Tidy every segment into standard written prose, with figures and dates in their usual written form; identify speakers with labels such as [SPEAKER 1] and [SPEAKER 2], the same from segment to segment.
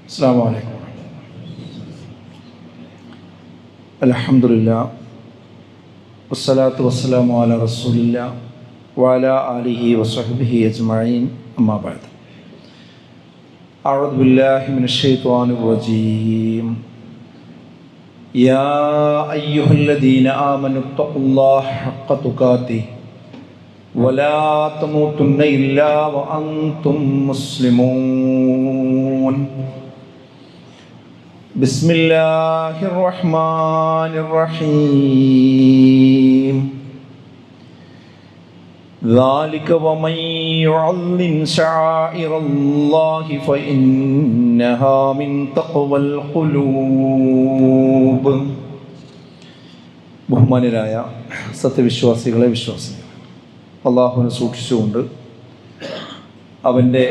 [SPEAKER 1] അസ്സലാമു അലൈക്കും. അൽഹംദുലില്ലാ വസ്സലാത്തു വസ്സലാമു അലാ റസൂലില്ലാ വഅലാ ആലിഹി വസഹ്ബിഹി അജ്മഈൻ. അമ്മാ ബഅദ്. അഊദു ബില്ലാഹി മിനശ് ശൈത്വാനിർ റജീം. യാ അയ്യുഹല്ലദീന ആമനു തഖുല്ലാഹ ഹഖ്ക തുഖാതിഹി വലാ തമൂതുന്ന ഇല്ലാ വഅൻതും മുസ്ലിമൂൻ. ബിസ്മില്ലാഹിർ റഹ്മാനിർ റഹീം. ذلك ومن يعظم شعائر الله فإنها من تقوى القلوب. ബഹുമാന്യരായ സത്യവിശ്വാസികളെ, വിശ്വാസികൾ, അള്ളാഹുവിനെ സൂക്ഷിച്ചുകൊണ്ട് അവൻ്റെ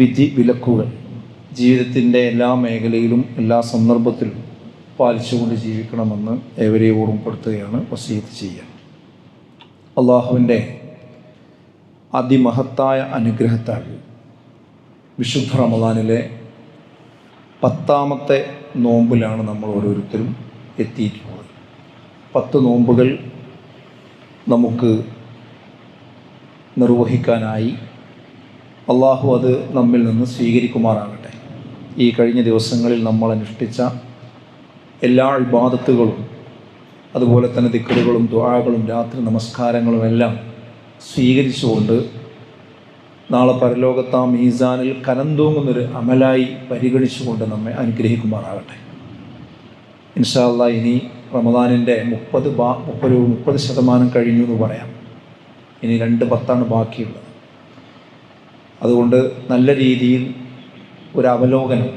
[SPEAKER 1] വിധി വിലക്കുകൾ ജീവിതത്തിൻ്റെ എല്ലാ മേഖലയിലും എല്ലാ സന്ദർഭത്തിലും പാലിച്ചുകൊണ്ട് ജീവിക്കണമെന്ന് ഏവരെയും ഓർമ്മപ്പെടുത്തുകയാണ്, വസിയത്ത് ചെയ്യുക. അള്ളാഹുവിൻ്റെ അതിമഹത്തായ അനുഗ്രഹത്താൽ വിശുദ്ധ റമദാനിലെ 10ാമത്തെ നോമ്പിലാണ് നമ്മൾ ഓരോരുത്തരും എത്തിയിട്ടുള്ളത്. 10 നോമ്പുകൾ നമുക്ക് നിർവഹിക്കാനായി അള്ളാഹു അത് നമ്മിൽ നിന്ന് സ്വീകരിക്കുമാറാകട്ടെ. ഈ കഴിഞ്ഞ ദിവസങ്ങളിൽ നമ്മൾ അനുഷ്ഠിച്ച എല്ലാ ഇബാദത്തുകളും അതുപോലെ തന്നെ ദിക്റുകളും ദുആകളും രാത്രി നമസ്കാരങ്ങളും എല്ലാം സ്വീകരിച്ചുകൊണ്ട് നാളെ പരലോകത്ത് ആ മീസാനിൽ കനന്തൂങ്ങുന്നൊരു അമലായി പരിഗണിച്ചുകൊണ്ട് നമ്മെ അനുഗ്രഹിക്കുമാറാകട്ടെ. ഇൻഷാ അല്ലാഹ് ഇനി റമദാനിൻ്റെ 30% കഴിഞ്ഞു എന്ന് പറയാം. ഇനി 2 ബാക്കിയുള്ളത്. അതുകൊണ്ട് നല്ല രീതിയിൽ ഒരു അവലോകനം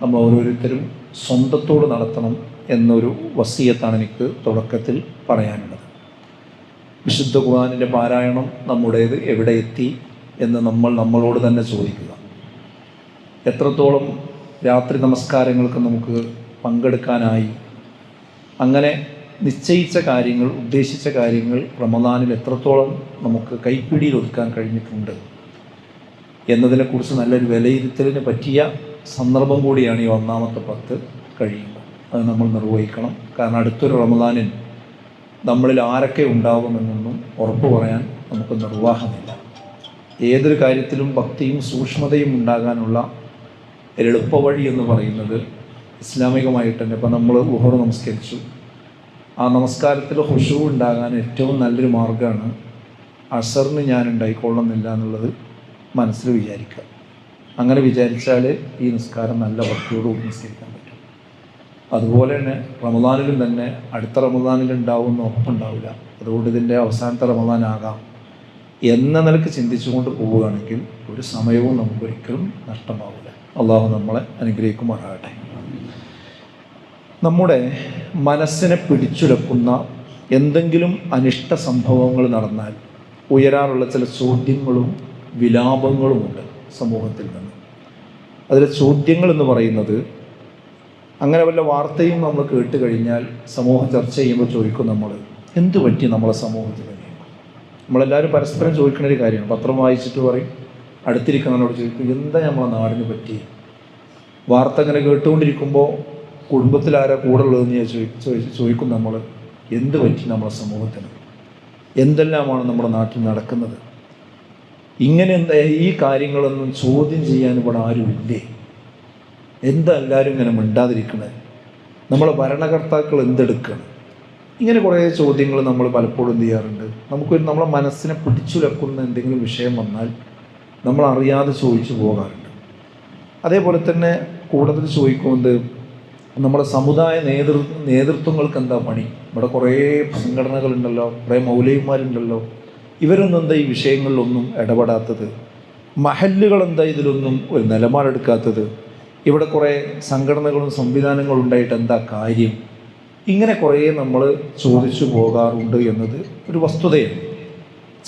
[SPEAKER 1] നമ്മൾ ഓരോരുത്തരും സ്വന്തത്തോട് നടത്തണം എന്നൊരു വസിയത്താണ് എനിക്ക് തുടക്കത്തിൽ പറയാനുള്ളത്. വിശുദ്ധ ഖുർആനിൻ്റെ പാരായണം നമ്മുടേത് എവിടെ എത്തി എന്ന് നമ്മളോട് തന്നെ ചോദിക്കുക. എത്രത്തോളം രാത്രി നമസ്കാരങ്ങൾക്ക് നമുക്ക് പങ്കെടുക്കാനായി, അങ്ങനെ നിശ്ചയിച്ച കാര്യങ്ങൾ, ഉദ്ദേശിച്ച കാര്യങ്ങൾ റമദാനിൽ എത്രത്തോളം നമുക്ക് കൈപ്പിടിയിൽ ഒതുക്കാൻ കഴിഞ്ഞിട്ടുണ്ട് എന്നതിനെക്കുറിച്ച് നല്ലൊരു വിലയിരുത്തലിന് പറ്റിയ സന്ദർഭം കൂടിയാണ് ഈ 1ാമത്തെ 10 കഴിയുമ്പോൾ. അത് നമ്മൾ നിർവഹിക്കണം. കാരണം അടുത്തൊരു റമദാനിൽ നമ്മളിൽ ആരൊക്കെ ഉണ്ടാകുമെന്നൊന്നും ഉറപ്പ് പറയാൻ നമുക്ക് നിർവാഹമില്ല. ഏതൊരു കാര്യത്തിലും ഭക്തിയും സൂക്ഷ്മതയും ഉണ്ടാകാനുള്ള എളുപ്പവഴി എന്ന് പറയുന്നത് ഇസ്ലാമികമായിട്ട് തന്നെ, ഇപ്പം നമ്മൾ ളുഹർ നമസ്കരിച്ചു, ആ നമസ്കാരത്തിൽ ഖുശൂ ഉണ്ടാകാൻ ഏറ്റവും നല്ലൊരു മാർഗ്ഗമാണ് അസറിന് ഞാൻ ഉണ്ടായിക്കൊള്ളുന്നില്ല എന്നുള്ളത് മനസ്സിൽ വിചാരിക്കുക. അങ്ങനെ വിചാരിച്ചാൽ ഈ നിസ്കാരം നല്ല ഭക്തിയോടുകൂടി നിസ്കരിക്കാൻ പറ്റും. അതുപോലെ തന്നെ റമദാനിലും തന്നെ അടുത്ത റമദാനിൽ ഉണ്ടാവുമെന്ന് ഉറപ്പുണ്ടാവില്ല. അതുകൊണ്ട് ഇതിൻ്റെ അവസാനത്തെ റമദാനാകാം എന്ന നിലക്ക് ചിന്തിച്ചുകൊണ്ട് പോവുകയാണെങ്കിൽ ഒരു സമയവും നമുക്കൊരിക്കലും നഷ്ടമാവില്ല. അള്ളാഹു നമ്മളെ അനുഗ്രഹിക്കുമാറാകട്ടെ. നമ്മുടെ മനസ്സിനെ പിടിച്ചുലക്കുന്ന എന്തെങ്കിലും അനിഷ്ട സംഭവങ്ങൾ നടന്നാൽ ഉയരാറുള്ള ചില ചോദ്യങ്ങളും വിലാപങ്ങളുമുണ്ട് സമൂഹത്തിൽ നിന്ന്. അതിലെ ചോദ്യങ്ങൾ എന്ന് പറയുന്നത്, അങ്ങനെ വല്ല വാർത്തയും നമ്മൾ കേട്ട് കഴിഞ്ഞാൽ സമൂഹം ചർച്ച ചെയ്യുമ്പോൾ ചോദിക്കും, നമ്മൾ എന്ത് പറ്റി നമ്മളെ സമൂഹത്തിൽ? നമ്മളെല്ലാവരും പരസ്പരം ചോദിക്കുന്ന ഒരു കാര്യമാണ്. പത്രം വായിച്ചിട്ട് പറയും, അടുത്തിരിക്കുന്നവരോട് ചോദിക്കും, എന്താ നമ്മളെ നാടിന് പറ്റി? വാർത്ത അങ്ങനെ കേട്ടുകൊണ്ടിരിക്കുമ്പോൾ കുടുംബത്തിൽ ആരാ കൂടെ ഉള്ളതെന്ന് ചോദിക്കും നമ്മൾ, എന്ത് പറ്റി നമ്മളെ സമൂഹത്തിന്? എന്തെല്ലാമാണ് നമ്മുടെ നാട്ടിൽ നടക്കുന്നത്? ഇങ്ങനെ ഈ കാര്യങ്ങളൊന്നും ചോദ്യം ചെയ്യാൻ ഇവിടെ ആരുമില്ലേ? എന്താ എല്ലാവരും ഇങ്ങനെ മിണ്ടാതിരിക്കണത്? നമ്മളെ ഭരണകർത്താക്കൾ എന്തെടുക്കണം? ഇങ്ങനെ കുറേ ചോദ്യങ്ങൾ നമ്മൾ പലപ്പോഴും എന്ത് ചെയ്യാറുണ്ട്. നമ്മളെ മനസ്സിനെ പിടിച്ചുലക്കുന്ന എന്തെങ്കിലും വിഷയം വന്നാൽ നമ്മൾ അറിയാതെ ചോദിച്ചു പോകാറുണ്ട്. അതേപോലെ തന്നെ കൂടുതൽ ചോദിക്കുന്നത്, നമ്മുടെ സമുദായ നേതൃത്വങ്ങൾക്ക് എന്താ പണി? ഇവിടെ കുറേ സംഘടനകളുണ്ടല്ലോ, കുറേ മൗലവിമാരുണ്ടല്ലോ, ഇവരൊന്നും എന്താ ഈ വിഷയങ്ങളിലൊന്നും ഇടപെടാത്തത്? മഹല്ലുകൾ എന്താ ഇതിലൊന്നും ഒരു നിലപാടെടുക്കാത്തത്? ഇവിടെ കുറേ സംഘടനകളും സംവിധാനങ്ങളും ഉണ്ടായിട്ട് എന്താ കാര്യം? ഇങ്ങനെ കുറേ നമ്മൾ ചോദിച്ചു പോകാറുണ്ട് എന്നത് ഒരു വസ്തുതയാണ്.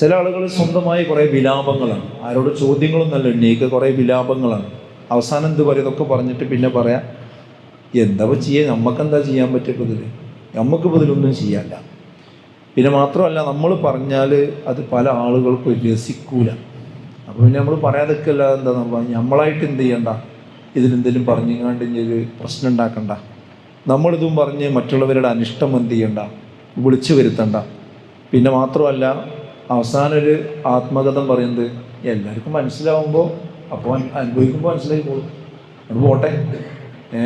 [SPEAKER 1] ചില ആളുകൾ സ്വന്തമായി കുറേ വിലാപങ്ങളാണ്, ആരോട് ചോദ്യങ്ങളൊന്നല്ല ഉന്നയിക്കുക, കുറേ വിലാപങ്ങളാണ്. അവസാനം എന്ത് പറയും? ഇതൊക്കെ പറഞ്ഞിട്ട് പിന്നെ പറയാം, എന്താ ചെയ്യുക, നമുക്കെന്താ ചെയ്യാൻ പറ്റിയപ്പോൾ ഇതിൽ? നമുക്കിപ്പോൾ ഇതിലൊന്നും ചെയ്യാനില്ല. പിന്നെ മാത്രമല്ല, നമ്മൾ പറഞ്ഞാൽ അത് പല ആളുകൾക്കും രസിക്കൂല. അപ്പോൾ പിന്നെ നമ്മൾ പറയാതൊക്കെ അല്ലാതെ എന്താ നമ്മളായിട്ട് എന്ത് ചെയ്യണ്ട, ഇതിലെന്തെങ്കിലും പറഞ്ഞുകൊണ്ട് ഒരു പ്രശ്നം ഉണ്ടാക്കണ്ട, നമ്മളിതും പറഞ്ഞ് മറ്റുള്ളവരുടെ അനിഷ്ടം എന്ത് ചെയ്യണ്ട, വിളിച്ചു വരുത്തണ്ട. പിന്നെ മാത്രമല്ല അവസാനം ഒരു ആത്മകഥം പറയുന്നത് എല്ലാവർക്കും മനസ്സിലാവുമ്പോൾ അപ്പോൾ അനുഭവിക്കുമ്പോൾ മനസ്സിലായിക്കോളും, അത് പോട്ടെ,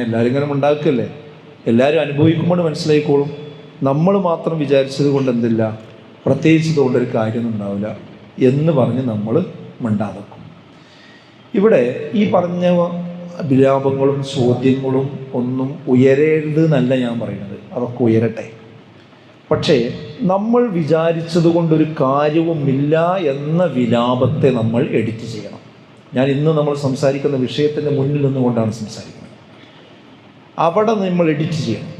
[SPEAKER 1] എല്ലാവരും ഇങ്ങനെ ഉണ്ടാക്കുകയല്ലേ, എല്ലാവരും അനുഭവിക്കുമ്പോൾ മനസ്സിലായിക്കോളും. നമ്മൾ മാത്രം വിചാരിച്ചത് കൊണ്ട് എന്തില്ല, പ്രത്യേകിച്ചത് കൊണ്ടൊരു കാര്യമൊന്നും ഉണ്ടാവില്ല എന്ന് പറഞ്ഞ് നമ്മൾ മിണ്ടാതെക്കും. ഇവിടെ ഈ പറഞ്ഞ വിലാപങ്ങളും ചോദ്യങ്ങളും ഒന്നും ഉയരരുത് എന്നല്ല ഞാൻ പറയുന്നത്, അതൊക്കെ ഉയരട്ടെ. പക്ഷേ നമ്മൾ വിചാരിച്ചത് കൊണ്ടൊരു കാര്യവുമില്ല എന്ന വിലാപത്തെ നമ്മൾ എഡിറ്റ് ചെയ്യണം. ഞാൻ ഇന്ന് നമ്മൾ സംസാരിക്കുന്ന വിഷയത്തിൻ്റെ മുന്നിൽ നിന്നുകൊണ്ടാണ് സംസാരിക്കുന്നത്. അവിടെ നമ്മൾ എഡിറ്റ് ചെയ്യണം.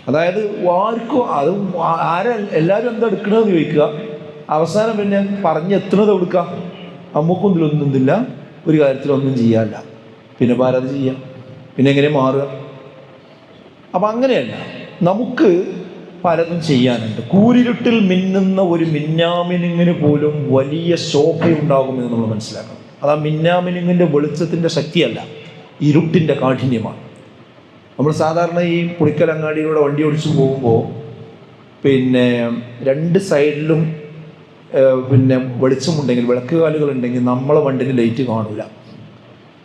[SPEAKER 1] അതായത് ആർക്കും അത് എല്ലാവരും എന്താ എടുക്കണമെന്ന് ചോദിക്കുക, അവസാനം പിന്നെ പറഞ്ഞെത്തുന്നത് കൊടുക്കുക, നമുക്കും ഇതിലൊന്നും ഇതില്ല, ഒരു കാര്യത്തിലൊന്നും ചെയ്യാല്ല, പിന്നെ പാരത് ചെയ്യാം, പിന്നെ എങ്ങനെ മാറുക. അപ്പം അങ്ങനെയല്ല, നമുക്ക് പലതും ചെയ്യാനുണ്ട്. കൂരിരുട്ടിൽ മിന്നുന്ന ഒരു മിന്നാമിനുങ്ങിന് പോലും വലിയ ശോഭയുണ്ടാകുമെന്ന് നമ്മൾ മനസ്സിലാക്കണം. അത് ആ മിന്നാമിനുങ്ങിൻ്റെ വെളിച്ചത്തിൻ്റെ ശക്തിയല്ല, ഇരുട്ടിൻ്റെ കാഠിന്യമാണ്. നമ്മൾ സാധാരണ ഈ പുളിക്കലങ്ങാടിയിലൂടെ വണ്ടി ഓടിച്ചു പോകുമ്പോൾ പിന്നെ രണ്ട് സൈഡിലും പിന്നെ വെളിച്ചമുണ്ടെങ്കിൽ, വിളക്ക് കാലുകളുണ്ടെങ്കിൽ നമ്മളെ വണ്ടിന് ലൈറ്റ് കാണില്ല.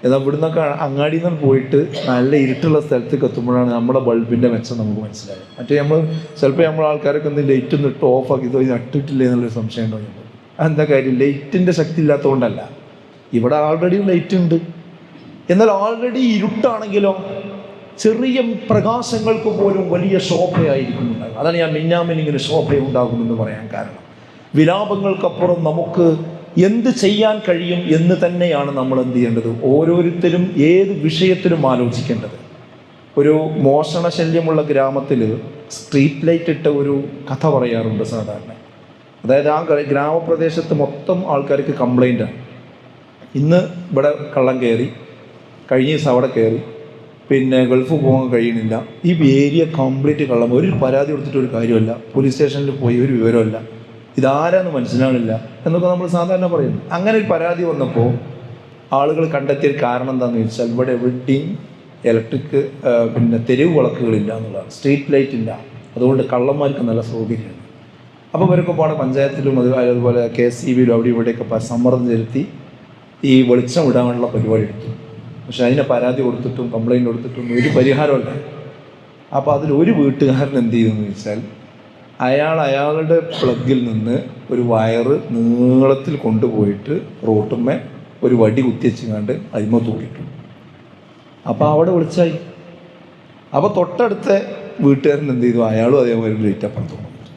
[SPEAKER 1] എന്നാൽ ഇവിടുന്നൊക്കെ അങ്ങാടിയിൽ നിന്ന് പോയിട്ട് നല്ല ഇരുട്ടുള്ള സ്ഥലത്തേക്ക് എത്തുമ്പോഴാണ് നമ്മുടെ ബൾബിൻ്റെ മെച്ചം നമുക്ക് മനസ്സിലായത്. മറ്റേ നമ്മൾ ചിലപ്പോൾ നമ്മൾ ആൾക്കാരൊക്കെ ഒന്ന് ലൈറ്റ് ഒന്ന് ഇട്ട് ഓഫാക്കി നട്ടിട്ടില്ലേ എന്നുള്ളൊരു സംശയം ഉണ്ടാവും. അതെന്താ കാര്യം, ലൈറ്റിൻ്റെ ശക്തി ഇല്ലാത്തതുകൊണ്ടല്ല, ഇവിടെ ആൾറെഡി ലൈറ്റ് ഉണ്ട്. എന്നാൽ ആൾറെഡി ഇരുട്ടാണെങ്കിലോ ചെറിയ പ്രകാശങ്ങൾക്ക് പോലും വലിയ ശോഭയായിരിക്കുന്നുണ്ടാകും. അതാണ് ഞാൻ മിന്നാമിനിങ്ങനെ ശോഭയുണ്ടാകുമെന്ന് പറയാൻ കാരണം. വിലാപങ്ങൾക്കപ്പുറം നമുക്ക് എന്ത് ചെയ്യാൻ കഴിയും എന്ന് തന്നെയാണ് നമ്മൾ എന്ത് ചെയ്യേണ്ടത്, ഓരോരുത്തരും ഏത് വിഷയത്തിലും ആലോചിക്കേണ്ടത്. ഒരു മോഷണ ശല്യമുള്ള ഗ്രാമത്തിൽ സ്ട്രീറ്റ് ലൈറ്റ് ഇട്ട ഒരു കഥ പറയാറുണ്ട് സാധാരണ. അതായത് ആ ഗ്രാമപ്രദേശത്ത് മൊത്തം ആൾക്കാർക്ക് കംപ്ലൈൻറ്റാണ്. ഇന്ന് ഇവിടെ കള്ളം കയറി, കഴിഞ്ഞ ദിവസം അവിടെ കയറി, പിന്നെ ഗൾഫ് പോകാൻ കഴിയണില്ല, ഈ ഏരിയ കംപ്ലീറ്റ് കള്ളം, ഒരു പരാതി കൊടുത്തിട്ട് ഒരു കാര്യമല്ല, പോലീസ് സ്റ്റേഷനിൽ പോയി ഒരു വിവരമല്ല, ഇതാരാന്ന് മനസ്സിലാവില്ല എന്നൊക്കെ നമ്മൾ സാധാരണ പറയുന്നു. അങ്ങനെ ഒരു പരാതി വന്നപ്പോൾ ആളുകൾ കണ്ടെത്തിയ കാരണം എന്താണെന്ന് ചോദിച്ചാൽ, ഇവിടെ എവിടെയും ഇലക്ട്രിക് പിന്നെ തെരുവ് വിളക്കുകളില്ല എന്നുള്ളതാണ്, സ്ട്രീറ്റ് ലൈറ്റ് ഇല്ല, അതുകൊണ്ട് കള്ളന്മാർക്ക് നല്ല സൗകര്യമാണ്. അപ്പോൾ ഇവരൊക്കെ പാടെ പഞ്ചായത്തിലും അതുപോലെ KSEBയിലും അവിടെ ഇവിടെയൊക്കെ സമ്മർദ്ദം ചെലുത്തി ഈ വെളിച്ചം ഇടാനുള്ള പരിപാടി എടുത്തു. പക്ഷെ അതിനെ പരാതി കൊടുത്തിട്ടും കംപ്ലൈൻറ്റ് കൊടുത്തിട്ടും ഒരു പരിഹാരമല്ല. അപ്പോൾ അതിലൊരു വീട്ടുകാരൻ എന്ത് ചെയ്തെന്ന് ചോദിച്ചാൽ, അയാളുടെ പ്ലഗിൽ നിന്ന് ഒരു വയറ് നീളത്തിൽ കൊണ്ടുപോയിട്ട് റോട്ടുമ്മേ ഒരു വടി കുത്തിവെച്ചുകൊണ്ട് അതിമ തൂക്കിയിട്ടു. അപ്പോൾ അവിടെ വിളിച്ചായി. അപ്പോൾ തൊട്ടടുത്ത വീട്ടുകാരൻ എന്ത് ചെയ്തു, അയാളും അതേപോലെ ലൈറ്റ് അപ്പുറത്ത് കൊണ്ടുവന്നു.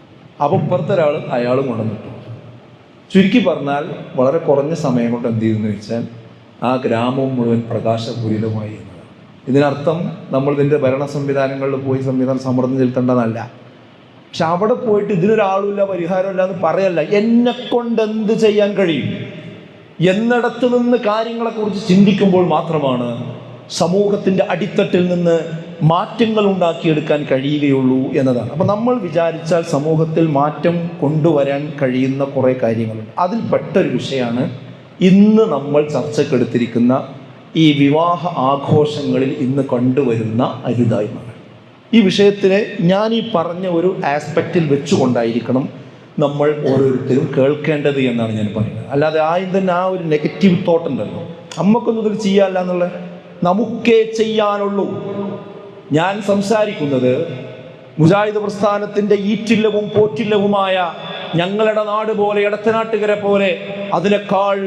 [SPEAKER 1] അപ്പോൾ ഇപ്പുറത്തെ ഒരാൾ അയാളും കൊണ്ടുവന്നിട്ടു. ചുരുക്കി പറഞ്ഞാൽ വളരെ കുറഞ്ഞ സമയം കൊണ്ട് എന്ത് ചെയ്തെന്ന് വെച്ചാൽ ആ ഗ്രാമം മുഴുവൻ പ്രകാശപൂരിതമായി എന്നതാണ്. ഇതിനർത്ഥം നമ്മൾ ഇതിൻ്റെ ഭരണ സംവിധാനങ്ങളിൽ പോയി സമ്മർദ്ദം ചെലുത്തേണ്ടതല്ല. പക്ഷെ അവിടെ പോയിട്ട് ഇതിനൊരാളുമില്ല, പരിഹാരമില്ല എന്ന് പറയല്ല. എന്നെക്കൊണ്ട് എന്ത് ചെയ്യാൻ കഴിയും എന്നിടത്ത് നിന്ന് കാര്യങ്ങളെക്കുറിച്ച് ചിന്തിക്കുമ്പോൾ മാത്രമാണ് സമൂഹത്തിൻ്റെ അടിത്തട്ടിൽ നിന്ന് മാറ്റങ്ങൾ ഉണ്ടാക്കിയെടുക്കാൻ കഴിയുകയുള്ളൂ എന്നതാണ്. അപ്പം നമ്മൾ വിചാരിച്ചാൽ സമൂഹത്തിൽ മാറ്റം കൊണ്ടുവരാൻ കഴിയുന്ന കുറേ കാര്യങ്ങളുണ്ട്. അതിൽപ്പെട്ടൊരു വിഷയമാണ് ഇന്ന് നമ്മൾ ചർച്ചക്കെടുത്തിരിക്കുന്ന ഈ വിവാഹ ആഘോഷങ്ങളിൽ ഇന്ന് കണ്ടുവരുന്ന അരുതായ്മകൾ. ഈ വിഷയത്തിനെ ഞാൻ ഈ പറഞ്ഞ ഒരു ആസ്പെക്റ്റിൽ വെച്ചുകൊണ്ടായിരിക്കണം നമ്മൾ ഓരോരുത്തരും കേൾക്കേണ്ടത് എന്നാണ് ഞാൻ പറയുന്നത്. അല്ലാതെ ആദ്യം തന്നെ ആ ഒരു നെഗറ്റീവ് തോട്ട് ഉണ്ടല്ലോ, നമുക്കൊന്നും ഇതിൽ ചെയ്യാല്ല എന്നുള്ള, നമുക്കേ ചെയ്യാനുള്ളൂ. ഞാൻ സംസാരിക്കുന്നത് മുജാഹിദ് പ്രസ്ഥാനത്തിൻ്റെ ഈറ്റില്ലവും പോറ്റില്ലവുമായ ഞങ്ങളുടെ നാട് പോലെ, എടത്തനാട്ടുകര പോലെ അതിനേക്കാൾ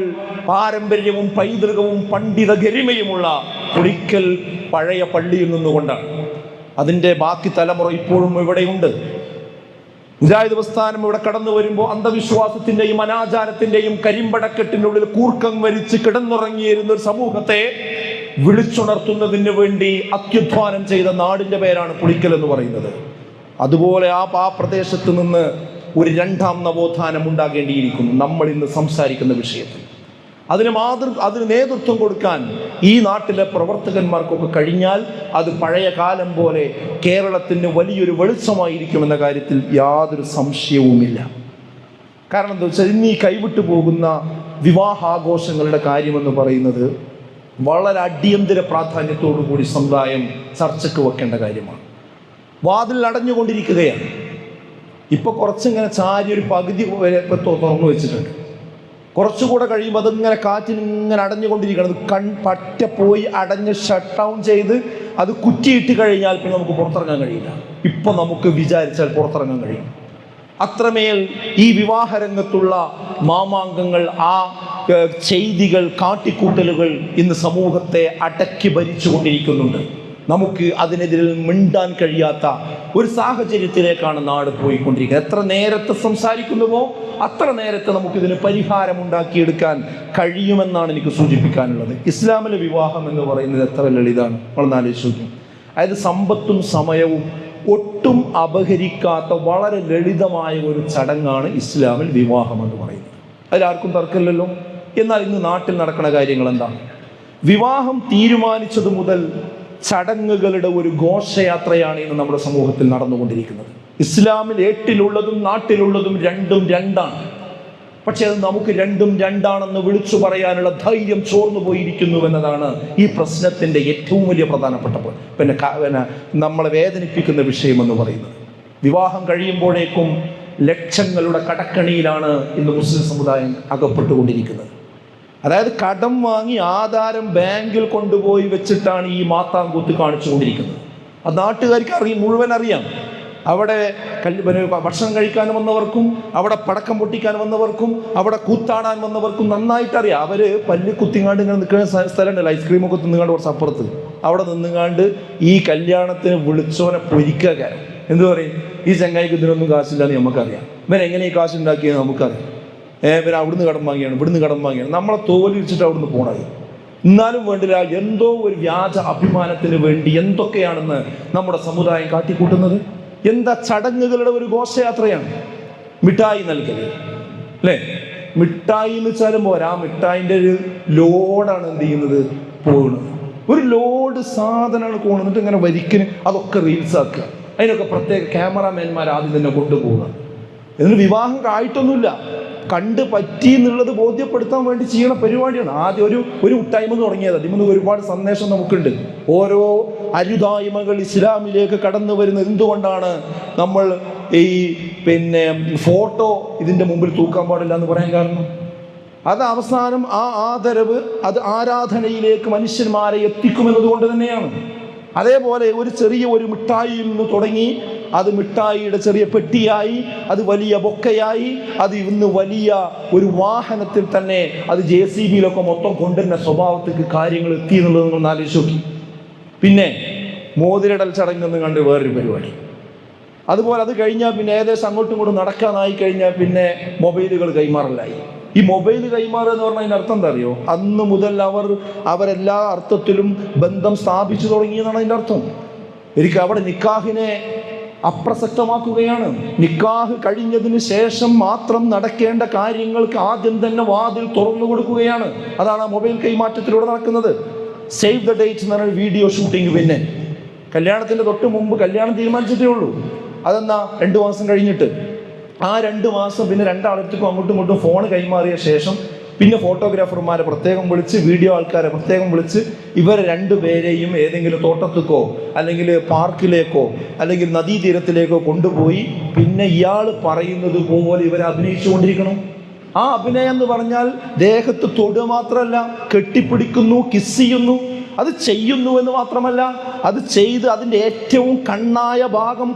[SPEAKER 1] പാരമ്പര്യവും പൈതൃകവും പണ്ഡിത ഗരിമയുമുള്ള പുളിക്കൽ പഴയ പള്ളിയിൽ നിന്നുകൊണ്ടാണ്. അതിൻ്റെ ബാക്കി തലമുറ ഇപ്പോഴും ഇവിടെയുണ്ട്. മുജാഹിദ് പ്രസ്ഥാനം ഇവിടെ കടന്നു വരുമ്പോൾ അന്ധവിശ്വാസത്തിൻ്റെയും അനാചാരത്തിൻ്റെയും കരിമ്പടക്കെട്ടിനുള്ളിൽ കൂർക്കം വരിച്ച് കിടന്നുറങ്ങിയിരുന്ന ഒരു സമൂഹത്തെ വിളിച്ചുണർത്തുന്നതിന് വേണ്ടി അത്യുത്ഥാനം ചെയ്ത നാടിൻ്റെ പേരാണ് പുളിക്കൽ എന്ന് പറയുന്നത്. അതുപോലെ ആ പ്രദേശത്ത് നിന്ന് ഒരു രണ്ടാം നവോത്ഥാനം ഉണ്ടാകേണ്ടിയിരിക്കുന്നു നമ്മൾ ഇന്ന് സംസാരിക്കുന്ന വിഷയത്തിൽ. അതിന് നേതൃത്വം കൊടുക്കാൻ ഈ നാട്ടിലെ പ്രവർത്തകന്മാർക്കൊക്കെ കഴിഞ്ഞാൽ അത് പഴയ കാലം പോലെ കേരളത്തിന് വലിയൊരു വെളിച്ചമായിരിക്കുമെന്ന കാര്യത്തിൽ യാതൊരു സംശയവുമില്ല. കാരണം എന്താ വെച്ചാൽ ഇന്ന് ഈ കൈവിട്ടു പോകുന്ന വിവാഹാഘോഷങ്ങളുടെ കാര്യമെന്ന് പറയുന്നത് വളരെ അടിയന്തര പ്രാധാന്യത്തോടു കൂടി സമുദായം ചർച്ചയ്ക്ക് വെക്കേണ്ട കാര്യമാണ്. വാതിൽ അടഞ്ഞുകൊണ്ടിരിക്കുകയാണ്. ഇപ്പോൾ കുറച്ചിങ്ങനെ ചാരി ഒരു പകുതി വരെ ഇപ്പോൾ തുറന്നു വെച്ചിട്ടുണ്ട്. കുറച്ചുകൂടെ കഴിയുമ്പോൾ അതിങ്ങനെ കാറ്റിനിങ്ങനെ അടഞ്ഞുകൊണ്ടിരിക്കണം. അത് പറ്റ പോയി അടഞ്ഞ് ഷട്ട് ഡൗൺ ചെയ്ത് അത് കുറ്റിയിട്ട് കഴിഞ്ഞാൽ പിന്നെ നമുക്ക് പുറത്തിറങ്ങാൻ കഴിയില്ല. ഇപ്പം നമുക്ക് വിചാരിച്ചാൽ പുറത്തിറങ്ങാൻ കഴിയും. അത്രമേൽ ഈ വിവാഹരംഗത്തുള്ള മാമാങ്കങ്ങൾ, ആ ചെയ്തികൾ, കാട്ടിക്കൂട്ടലുകൾ ഇന്ന് സമൂഹത്തെ അടക്കി ഭരിച്ചുകൊണ്ടിരിക്കുന്നുണ്ട്. നമുക്ക് അതിനെതിരെ മിണ്ടാൻ കഴിയാത്ത ഒരു സാഹചര്യത്തിലേക്കാണ് നാട് പോയിക്കൊണ്ടിരിക്കുന്നത്. എത്ര നേരത്തെ സംസാരിക്കുന്നുവോ അത്ര നേരത്തെ നമുക്കിതിന് പരിഹാരമുണ്ടാക്കിയെടുക്കാൻ കഴിയുമെന്നാണ് എനിക്ക് സൂചിപ്പിക്കാനുള്ളത്. ഇസ്ലാമിലെ വിവാഹം എന്ന് പറയുന്നത് എത്ര ലളിതാണ് നമ്മളൊന്ന് ആലോചിച്ച് നോക്കും. അതായത് സമ്പത്തും സമയവും ഒട്ടും അപഹരിക്കാത്ത വളരെ ലളിതമായ ഒരു ചടങ്ങാണ് ഇസ്ലാമിൽ വിവാഹം എന്ന് പറയുന്നത്. അതിലാർക്കും തർക്കമില്ലല്ലോ. എന്നാൽ ഇന്ന് നാട്ടിൽ നടക്കുന്ന കാര്യങ്ങൾ എന്താണ്? വിവാഹം തീരുമാനിച്ചത് മുതൽ ചടങ്ങുകളുടെ ഒരു ഘോഷയാത്രയാണ് ഇന്ന് നമ്മുടെ സമൂഹത്തിൽ നടന്നുകൊണ്ടിരിക്കുന്നത്. ഇസ്ലാമിൽ ഏട്ടിലുള്ളതും നാട്ടിലുള്ളതും രണ്ടും രണ്ടാണ്. പക്ഷെ അത് നമുക്ക് രണ്ടും രണ്ടാണെന്ന് വിളിച്ചു പറയാനുള്ള ധൈര്യം ചോർന്നു പോയിരിക്കുന്നു എന്നതാണ് ഈ പ്രശ്നത്തിൻ്റെ ഏറ്റവും വലിയ പ്രധാനപ്പെട്ട പിന്നെ നമ്മളെ വേദനിപ്പിക്കുന്ന വിഷയമെന്ന് പറയുന്നത്. വിവാഹം കഴിയുമ്പോഴേക്കും ലക്ഷങ്ങളുടെ കടക്കണിയിലാണ് ഇന്ന് മുസ്ലിം സമുദായം അകപ്പെട്ടുകൊണ്ടിരിക്കുന്നത്. അതായത് കടം വാങ്ങി ആധാരം ബാങ്കിൽ കൊണ്ടുപോയി വെച്ചിട്ടാണ് ഈ മാത്താങ്കൂത്ത് കാണിച്ചുകൊണ്ടിരിക്കുന്നത്. അത് നാട്ടുകാർക്ക് മുഴുവൻ അറിയാം. അവിടെ ഭക്ഷണം കഴിക്കാൻ വന്നവർക്കും അവിടെ പടക്കം പൊട്ടിക്കാൻ വന്നവർക്കും അവിടെ കൂത്താടാൻ വന്നവർക്കും നന്നായിട്ടറിയാം. അവർ പല്ല് കുത്തിങ്ങാണ്ട് ഇങ്ങനെ നിൽക്കുന്ന സ്ഥലമുണ്ടല്ലോ, ഐസ്ക്രീമൊക്കെ തിന്നുകാണ്ട് കുറച്ച് അപ്പുറത്ത് അവിടെ നിന്നുകാണ്ട് ഈ കല്യാണത്തിന് വിളിച്ചോനെ പൊരിക്കുക. എന്തു പറയും? ഈ ചങ്ങായിക്ക് ഇതിനൊന്നും കാശില്ലാന്ന് നമുക്കറിയാം. ഇവൻ എങ്ങനെ ഈ കാശുണ്ടാക്കിയെന്ന് നമുക്കറിയാം. പിന്നെ അവിടുന്ന് കടം വാങ്ങിയാണ്, ഇവിടുന്ന് കടം വാങ്ങിയാണ്, നമ്മളെ തോലിരിച്ചിട്ട് അവിടുന്ന് പോണത്. എന്നാലും വേണ്ടില്ല, എന്തോ ഒരു വ്യാജ അഭിമാനത്തിന് വേണ്ടി എന്തൊക്കെയാണെന്ന് നമ്മുടെ സമുദായം കാട്ടിക്കൂട്ടുന്നത്. എന്താ ചടങ്ങുകളുടെ ഒരു ഘോഷയാത്രയാണ്. മിഠായി നൽകൽ അല്ലേ? മിഠായി എന്ന് വെച്ചാലും പോരാ, ആ മിഠായിൻ്റെ ഒരു ലോഡാണ് എന്ത് ചെയ്യുന്നത്, പോകുന്നത്. ഒരു ലോഡ് സാധനമാണ് പോകുന്നത്. ഇങ്ങനെ വരിക്കിന് അതൊക്കെ റീൽസ് ആക്കുക. അതിനൊക്കെ പ്രത്യേക ക്യാമറാമാൻമാർ ആദ്യം തന്നെ കൊണ്ടുപോകുക. എന്നിട്ട് വിവാഹം ആയിട്ടൊന്നുമില്ല, കണ്ട് പറ്റി എന്നുള്ളത് ബോധ്യപ്പെടുത്താൻ വേണ്ടി ചെയ്യണ പരിപാടിയാണ്. ആദ്യം ഒരു മുട്ടായ്മ തുടങ്ങിയത്. അതിൽ ഒരുപാട് സന്ദേശം നമുക്കുണ്ട്. ഓരോ അരുതായ്മകൾ ഇസ്ലാമിലേക്ക് കടന്നു വരുന്നത് എന്തുകൊണ്ടാണ്? നമ്മൾ ഈ ഫോട്ടോ ഇതിൻ്റെ മുമ്പിൽ തൂക്കാൻ പാടില്ല എന്ന് പറയാൻ കാരണം അത് അവസാനം ആ ആദരവ് അത് ആരാധനയിലേക്ക് മനുഷ്യന്മാരെ എത്തിക്കുമെന്നതുകൊണ്ട് തന്നെയാണ്. അതേപോലെ ഒരു ചെറിയ ഒരു മിഠായിയിൽ നിന്ന് തുടങ്ങി അത് മിഠായിയുടെ ചെറിയ പെട്ടിയായി, അത് വലിയ ബൊക്കയായി, അത് ഇന്ന് വലിയ ഒരു വാഹനത്തിൽ തന്നെ അത് JCBയിലൊക്കെ മൊത്തം കൊണ്ടുവരുന്ന സ്വഭാവത്തേക്ക് കാര്യങ്ങൾ എത്തി എന്നുള്ളത് നിങ്ങൾ ആലോചിച്ച് നോക്കി. പിന്നെ മോതിരടൽ ചടങ്ങെന്ന് കണ്ട് വേറൊരു പരിപാടി. അതുപോലെ അത് കഴിഞ്ഞാൽ പിന്നെ ഏകദേശം അങ്ങോട്ടും ഇങ്ങോട്ടും നടക്കാനായി കഴിഞ്ഞാൽ പിന്നെ മൊബൈലുകൾ കൈമാറലായി. ഈ മൊബൈൽ കൈമാറുക എന്ന് പറഞ്ഞാൽ അതിൻ്റെ അർത്ഥം എന്താ അറിയോ? അന്ന് മുതൽ അവരെല്ലാ അർത്ഥത്തിലും ബന്ധം സ്ഥാപിച്ചു തുടങ്ങിയെന്നാണ് അതിൻ്റെ അർത്ഥം. എനിക്ക് അവിടെ നിക്കാഹിനെ അപ്രസക്തമാക്കുകയാണ്. നിക്കാഹ് കഴിഞ്ഞതിന് ശേഷം മാത്രം നടക്കേണ്ട കാര്യങ്ങൾക്ക് ആദ്യം തന്നെ വാതിൽ തുറന്നു കൊടുക്കുകയാണ്. അതാണ് ആ മൊബൈൽ കൈമാറ്റത്തിലൂടെ നടക്കുന്നത്. സേവ് ദ ഡേറ്റ് എന്ന് പറഞ്ഞ വീഡിയോ ഷൂട്ടിങ്. പിന്നെ കല്യാണത്തിൻ്റെ തൊട്ട് മുമ്പ് കല്യാണം തീരുമാനിച്ചിട്ടേ ഉള്ളൂ. അതെന്നാ 2 മാസം കഴിഞ്ഞിട്ട്. ആ 2 മാസം പിന്നെ രണ്ടാളത്തേക്കും അങ്ങോട്ടും ഇങ്ങോട്ടും ഫോൺ കൈമാറിയ ശേഷം പിന്നെ ഫോട്ടോഗ്രാഫർമാരെ പ്രത്യേകം വിളിച്ച്, വീഡിയോ ആൾക്കാരെ പ്രത്യേകം വിളിച്ച് ഇവർ രണ്ടുപേരെയും ഏതെങ്കിലും തോട്ടത്തേക്കോ അല്ലെങ്കിൽ പാർക്കിലേക്കോ അല്ലെങ്കിൽ നദീതീരത്തിലേക്കോ കൊണ്ടുപോയി പിന്നെ ഇയാൾ പറയുന്നത് പോലെ ഇവരെ അഭിനയിച്ചു കൊണ്ടിരിക്കണം. ആ അഭിനയം എന്ന് പറഞ്ഞാൽ ദേഹത്ത് തൊടുക മാത്രമല്ല, കെട്ടിപ്പിടിക്കുന്നു, കിസ് ചെയ്യുന്നു. അത് ചെയ്യുന്നു എന്ന് മാത്രമല്ല, അത് ചെയ്ത് അതിൻ്റെ ഏറ്റവും കണ്ണായ ഭാഗം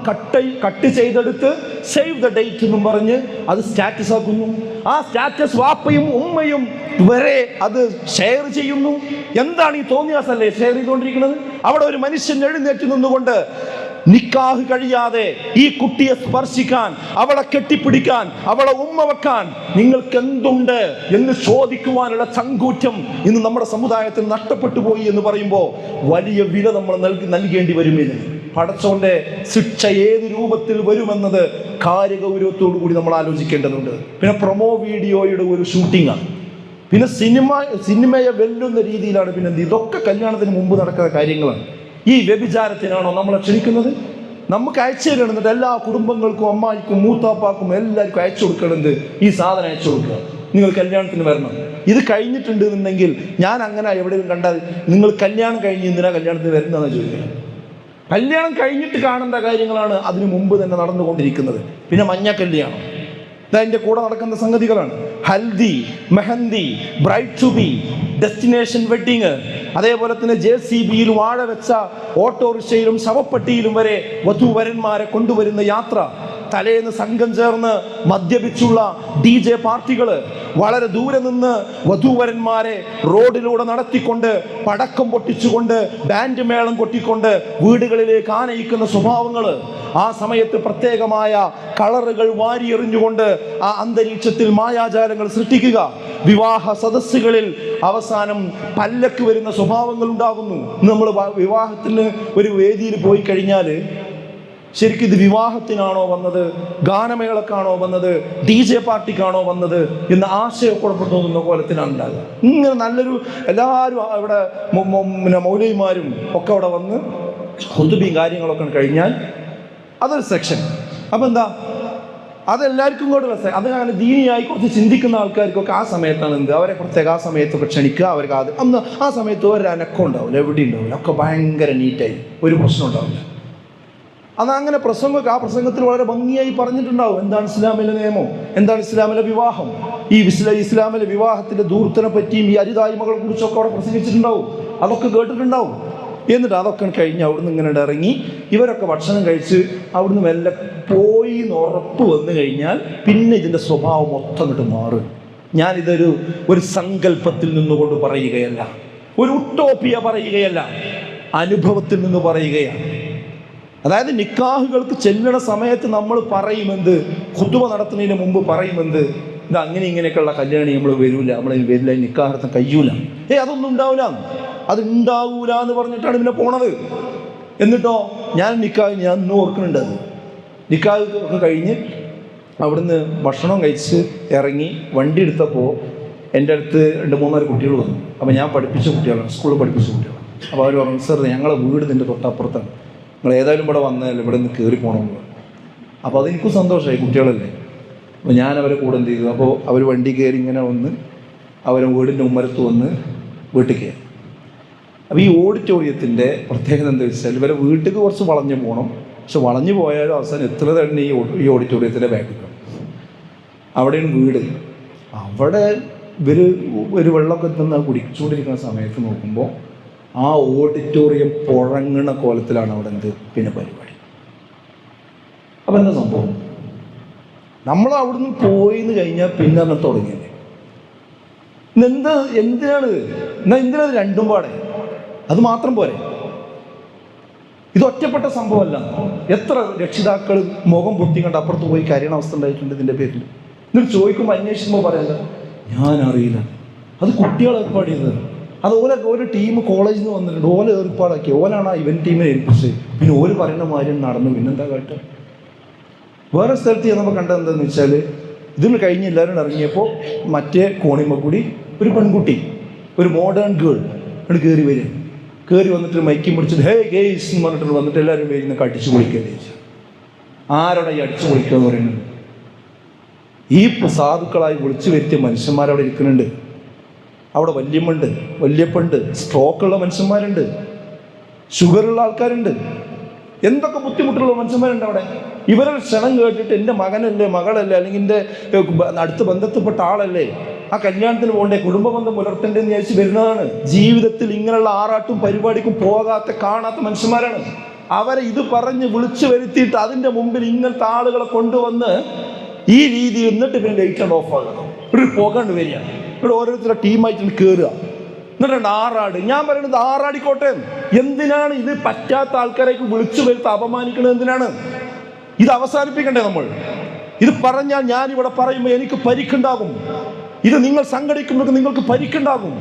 [SPEAKER 1] കട്ട് ചെയ്തെടുത്ത് സേവ് ദ ഡേറ്റ് എന്നും പറഞ്ഞ് അത് സ്റ്റാറ്റസ് ആക്കുന്നു. ആ സ്റ്റാറ്റസ് വാപ്പയും ഉമ്മയും വരെ അത് ഷെയർ ചെയ്യുന്നു. എന്താണ് ഈ തോന്നിയാസല്ലേ ഷെയർ ചെയ്തുകൊണ്ടിരിക്കുന്നത്? അവിടെ ഒരു മനുഷ്യൻ എഴുന്നേറ്റ് നിന്നുകൊണ്ട് നിക്കാഹ് കഴിയാതെ ഈ കുട്ടിയെ സ്പർശിക്കാൻ, അവളെ കെട്ടിപ്പിടിക്കാൻ, അവളെ ഉമ്മ വെക്കാൻ നിങ്ങൾക്ക് എന്തുണ്ട് എന്ന് ചോദിക്കുവാനുള്ള ചങ്കൂറ്റം ഇന്ന് നമ്മുടെ സമുദായത്തിൽ നഷ്ടപ്പെട്ടു പോയി എന്ന് പറയുമ്പോൾ വലിയ വില നമ്മൾ നൽകേണ്ടി വരുമില്ല. പടച്ചോന്റെ ശിക്ഷ ഏത് രൂപത്തിൽ വരുമെന്നത് കാര്യഗൗരവത്തോടു കൂടി നമ്മൾ ആലോചിക്കേണ്ടതുണ്ട്. പിന്നെ പ്രൊമോ വീഡിയോയുടെ ഒരു ഷൂട്ടിംഗാണ്. പിന്നെ സിനിമയെ വെല്ലുന്ന രീതിയിലാണ്. പിന്നെ ഇതൊക്കെ കല്യാണത്തിന് മുമ്പ് നടക്കുന്ന കാര്യങ്ങളാണ്. ഈ വ്യഭിചാരത്തിനാണോ നമ്മളെ ക്ഷണിക്കുന്നത്? നമുക്ക് അയച്ചു തരുന്നത് എല്ലാ കുടുംബങ്ങൾക്കും, അമ്മായിക്കും, മൂത്താപ്പാക്കും എല്ലാവർക്കും അയച്ചു കൊടുക്കണത് ഈ സാധനം അയച്ചു കൊടുക്കുക. നിങ്ങൾ കല്യാണത്തിന് വരണം. ഇത് കഴിഞ്ഞിട്ടുണ്ട് എന്നുണ്ടെങ്കിൽ ഞാൻ അങ്ങനെ എവിടെയും കണ്ടാൽ നിങ്ങൾ കല്യാണം കഴിഞ്ഞ് എന്തിനാ കല്യാണത്തിന് വരുന്നതെന്ന് ചോദിക്കുന്നത്. കല്യാണം കഴിഞ്ഞിട്ട് കാണേണ്ട കാര്യങ്ങളാണ് അതിനു മുമ്പ് തന്നെ നടന്നുകൊണ്ടിരിക്കുന്നത്. പിന്നെ മഞ്ഞ കല്യാണം, ഇതിൻ്റെ കൂടെ നടക്കുന്ന സംഗതികളാണ്. Haldi, mehndi, bride to be, destination wedding, അതേപോലെ തന്നെ JCBയിലും വാഴ വെച്ച ഓട്ടോറിക്ഷയിലും ശവപ്പെട്ടിയിലും വരെ വധൂവരന്മാരെ കൊണ്ടുവരുന്ന യാത്ര, തലേന്ന് സംഘം ചേർന്ന് മദ്യപിച്ചുള്ള DJ പാർട്ടികൾ, വളരെ ദൂരെ നിന്ന് വധൂവരന്മാരെ റോഡിലൂടെ നടത്തിക്കൊണ്ട് പടക്കം പൊട്ടിച്ചുകൊണ്ട് ബാൻഡ് മേളം കൊട്ടിക്കൊണ്ട് വീടുകളിലേക്ക് ആനയിക്കുന്ന സ്വഭാവങ്ങൾ, ആ സമയത്ത് പ്രത്യേകമായ കളറുകൾ വാരിയെറിഞ്ഞുകൊണ്ട് ആ അന്തരീക്ഷത്തിൽ മായാജാലങ്ങൾ സൃഷ്ടിക്കുക, വിവാഹ സദസ്സുകളിൽ അവസാനം പല്ലക്ക് വരുന്ന സ്വഭാവങ്ങൾ ഉണ്ടാകുന്നു. നമ്മൾ വിവാഹത്തിന് ഒരു വേദിയിൽ പോയി കഴിഞ്ഞാൽ ശരിക്കും ഇത് വിവാഹത്തിനാണോ വന്നത്, ഗാനമേളക്കാണോ വന്നത്, DJ പാർട്ടിക്കാണോ വന്നത് എന്ന ആശയക്കുഴപ്പം തോന്നുന്ന കോലത്തിലാണ് ഉണ്ടാകുക. ഇങ്ങനെ നല്ലൊരു എല്ലാവരും ഇവിടെ മൗലവിമാരും ഒക്കെ അവിടെ വന്ന് ഖുതുബയും കാര്യങ്ങളൊക്കെ കഴിഞ്ഞാൽ അതൊരു സെക്ഷൻ. അപ്പം എന്താ, അതെല്ലാവർക്കും കൂടെ രസം. അത് അങ്ങനെ ദീനിയായി കുറച്ച് ചിന്തിക്കുന്ന ആൾക്കാർക്കൊക്കെ ആ സമയത്താണ് എന്ത്, അവരെ പ്രത്യേക ആ സമയത്തൊക്കെ ക്ഷണിക്കുക. അവർക്ക് അത് അന്ന് ആ സമയത്ത് ഒരു അനക്കം ഉണ്ടാവില്ല, എവിടെ ഉണ്ടാവില്ല, ഒക്കെ ഭയങ്കര നീറ്റായി, ഒരു പ്രശ്നം ഉണ്ടാവില്ല. അത് അങ്ങനെ പ്രസംഗമൊക്കെ ആ പ്രസംഗത്തിൽ വളരെ ഭംഗിയായി പറഞ്ഞിട്ടുണ്ടാവും. എന്താണ് ഇസ്ലാമിലെ നിയമം, എന്താണ് ഇസ്ലാമിലെ വിവാഹം, ഈ ഇസ്ലാമിലെ വിവാഹത്തിൻ്റെ ദൂർത്തിനെ പറ്റിയും ഈ അരുതായ്മകളെ കുറിച്ചൊക്കെ അവിടെ പ്രസംഗിച്ചിട്ടുണ്ടാവും. അതൊക്കെ കേട്ടിട്ടുണ്ടാവും. എന്നിട്ട് അതൊക്കെ കഴിഞ്ഞ് അവിടുന്ന് ഇങ്ങനെ ഇറങ്ങി ഇവരൊക്കെ ഭക്ഷണം കഴിച്ച് അവിടുന്ന് മെല്ലെ പോയി എന്ന് ഉറപ്പ് വന്നു കഴിഞ്ഞാൽ പിന്നെ ഇതിൻ്റെ സ്വഭാവം മൊത്തം ഇങ്ങോട്ട് മാറും. ഞാനിതൊരു സങ്കല്പത്തിൽ നിന്നുകൊണ്ട് പറയുകയല്ല, ഒരു ഉട്ടോപ്പിയ പറയുകയല്ല, അനുഭവത്തിൽ നിന്ന് പറയുകയാണ്. അതായത് നിക്കാഹുകൾക്ക് ചെല്ലണ സമയത്ത് നമ്മൾ പറയുമെന്ത്, ഖുതുബ നടത്തുന്നതിന് മുമ്പ് പറയുമെന്ത്, ഇത് അങ്ങനെ ഇങ്ങനെയൊക്കെയുള്ള കല്യാണം നമ്മൾ വരില്ല, നമ്മൾ വരില്ല, നിക്കാഹ് നടത്താൻ കഴിയൂല, അതൊന്നും ഉണ്ടാവില്ല, അത് ഉണ്ടാവൂല എന്ന് പറഞ്ഞിട്ടാണ് പിന്നെ പോണത്. എന്നിട്ടോ ഞാൻ ഇന്ന് ഓർക്കുന്നുണ്ട്, അത് നിക്കാഹ് ഒക്കെ കഴിഞ്ഞ് അവിടുന്ന് ഭക്ഷണം കഴിച്ച് ഇറങ്ങി വണ്ടി എടുത്തപ്പോൾ എൻ്റെ അടുത്ത് 2-3 കുട്ടികൾ വന്നു. അപ്പോൾ ഞാൻ പഠിപ്പിച്ച കുട്ടികളാണ്, സ്കൂളിൽ പഠിപ്പിച്ച കുട്ടികളാണ്. അപ്പോൾ അവർ പറഞ്ഞു, സാർ ഞങ്ങളെ വീട് ഇതിൻ്റെ തൊട്ടപ്പുറത്താണ്, നിങ്ങൾ ഏതായാലും ഇവിടെ വന്നതല്ലേ, ഇവിടെ നിന്ന് കയറി പോകണമെന്ന് പറഞ്ഞു. അപ്പോൾ അതെനിക്കും സന്തോഷമായി, കുട്ടികളല്ലേ. അപ്പോൾ ഞാൻ അവരെ കൂടെ എന്ത് ചെയ്തു, അപ്പോൾ അവർ വണ്ടി കയറി ഇങ്ങനെ വന്ന് അവരെ വീടിൻ്റെ ഉമ്മരത്ത് വന്ന് വീട്ടിൽ കയറി. അപ്പോൾ ഈ ഓഡിറ്റോറിയത്തിൻ്റെ പ്രത്യേകത എന്താ വെച്ചാൽ ഇവരെ വീട്ടിൽ കുറച്ച് വളഞ്ഞു പോകണം, പക്ഷെ വളഞ്ഞു പോയാലും അവസാനം എത്ര തന്നെ ഈ ഓഡിറ്റോറിയത്തിൻ്റെ ബാക്കിൽ അവിടെയാണ് വീട്. അവിടെ ഇവർ ഒരു വെള്ളമൊക്കെ നിന്ന് കുടിച്ചുകൊണ്ടിരിക്കുന്ന സമയത്ത് നോക്കുമ്പോൾ ആ ഓഡിറ്റോറിയം പുഴങ്ങണ കോലത്തിലാണ് അവിടെ പിന്നെ പരിപാടി. അപ്പം എന്താ സംഭവം, നമ്മൾ അവിടുന്ന് പോയിന്ന് കഴിഞ്ഞാൽ പിന്നെ അങ്ങനെ തുടങ്ങിയല്ലേ, എന്തിനാണ് എന്തിനത് രണ്ടും പാടെ, അത് മാത്രം പോരെ, ഇത് ഒറ്റപ്പെട്ട സംഭവമല്ല. എത്ര രക്ഷിതാക്കൾ മുഖം പൊത്തി കണ്ട് അപ്പുറത്ത് പോയി കരയണ അവസ്ഥ ഉണ്ടായിട്ടുണ്ട് ഇതിൻ്റെ പേരിൽ. എന്നിട്ട് ചോദിക്കുമ്പോൾ അന്വേഷിക്കുമ്പോൾ പറയല്ല ഞാൻ അറിയില്ല, അത് കുട്ടികൾ ഏർപ്പാട് ചെയ്തത്, അത് ഒരു ടീം കോളേജിൽ നിന്ന് വന്നിട്ടുണ്ട്, ഏർപ്പാടാക്കി, ഓലാണ് ആ ഇവന്റ് ടീമിനെ ഏൽപ്പിച്ചത്, പിന്നെ പറയുന്ന മാതിരി നടന്നു. പിന്നെന്താ കേട്ടോ, വേറെ സ്ഥലത്ത് ചെന്നപ്പോൾ കണ്ടത് എന്താണെന്ന് വെച്ചാൽ ഇതിന് കഴിഞ്ഞ് എല്ലാവരും ഇറങ്ങിയപ്പോൾ മറ്റേ കോണിമ്മ കൂടി ഒരു പെൺകുട്ടി, ഒരു മോഡേൺ ഗേൾ അവിടെ കയറി വന്നിട്ട് മൈക്കും പിടിച്ചിട്ട് ഹേ ഗേയ്സ് എന്ന് പറഞ്ഞിട്ട് വന്നിട്ട് എല്ലാവരും വരുന്നൊക്കെ അടിച്ചു പൊളിക്കുകയല്ലേ ചോദിച്ചാൽ, ആരോടെ ഈ അടിച്ചു പൊളിക്കുക എന്ന് പറയുന്നത്? ഈ സാധുക്കളായി വിളിച്ചു വരുത്തിയ മനുഷ്യന്മാരവിടെ ഇരിക്കുന്നുണ്ട്. അവിടെ വല്യപ്പുണ്ട്, സ്ട്രോക്കുള്ള മനുഷ്യന്മാരുണ്ട്, ഷുഗറുള്ള ആൾക്കാരുണ്ട്, എന്തൊക്കെ ബുദ്ധിമുട്ടുള്ള മനുഷ്യന്മാരുണ്ട് അവിടെ. ഇവരുടെ ക്ഷണം കേട്ടിട്ട് എൻ്റെ മകനല്ലേ, മകളല്ലേ, അല്ലെങ്കിൽ എൻ്റെ അടുത്ത ബന്ധത്തിൽപ്പെട്ട ആളല്ലേ, ആ കല്യാണത്തിന് പോകണ്ടേ, കുടുംബ ബന്ധം പുലർത്തേണ്ടതെന്ന് വിചാരിച്ച് വരുന്നതാണ്. ജീവിതത്തിൽ ഇങ്ങനെയുള്ള ആറാട്ടും പരിപാടിക്കും പോകാത്ത കാണാത്ത മനുഷ്യന്മാരാണ്. അവരെ ഇത് പറഞ്ഞ് വിളിച്ചു വരുത്തിയിട്ട് അതിൻ്റെ മുമ്പിൽ ഇങ്ങനത്തെ ആളുകളെ കൊണ്ടുവന്ന് ഈ രീതി എന്നിട്ട് പിന്നെ ലൈറ്റ് ആൻഡ് ഓഫ് ആകുക, ഒരു പോകാണ്ട് വരികയാണ്. ഇവിടെ ഓരോരുത്തരുടെ ടീമായിട്ട് കയറുക, എന്നിട്ടുണ്ട് ആറാട്. ഞാൻ പറയുന്നത് ആറാടിക്കോട്ടെ, എന്തിനാണ് ഇത് പറ്റാത്ത ആൾക്കാരേക്ക് വിളിച്ചു വരുത്തി അപമാനിക്കുന്നത്? എന്തിനാണ് ഇത് അവസാനിപ്പിക്കണ്ടേ? നമ്മൾ ഇത് പറഞ്ഞാൽ ഞാനിവിടെ പറയുമ്പോൾ എനിക്ക് പരിക്കുണ്ടാകും, ഇത് നിങ്ങൾ സംഘടിക്കുമ്പോൾ നിങ്ങൾക്ക് പരിക്കുണ്ടാകും.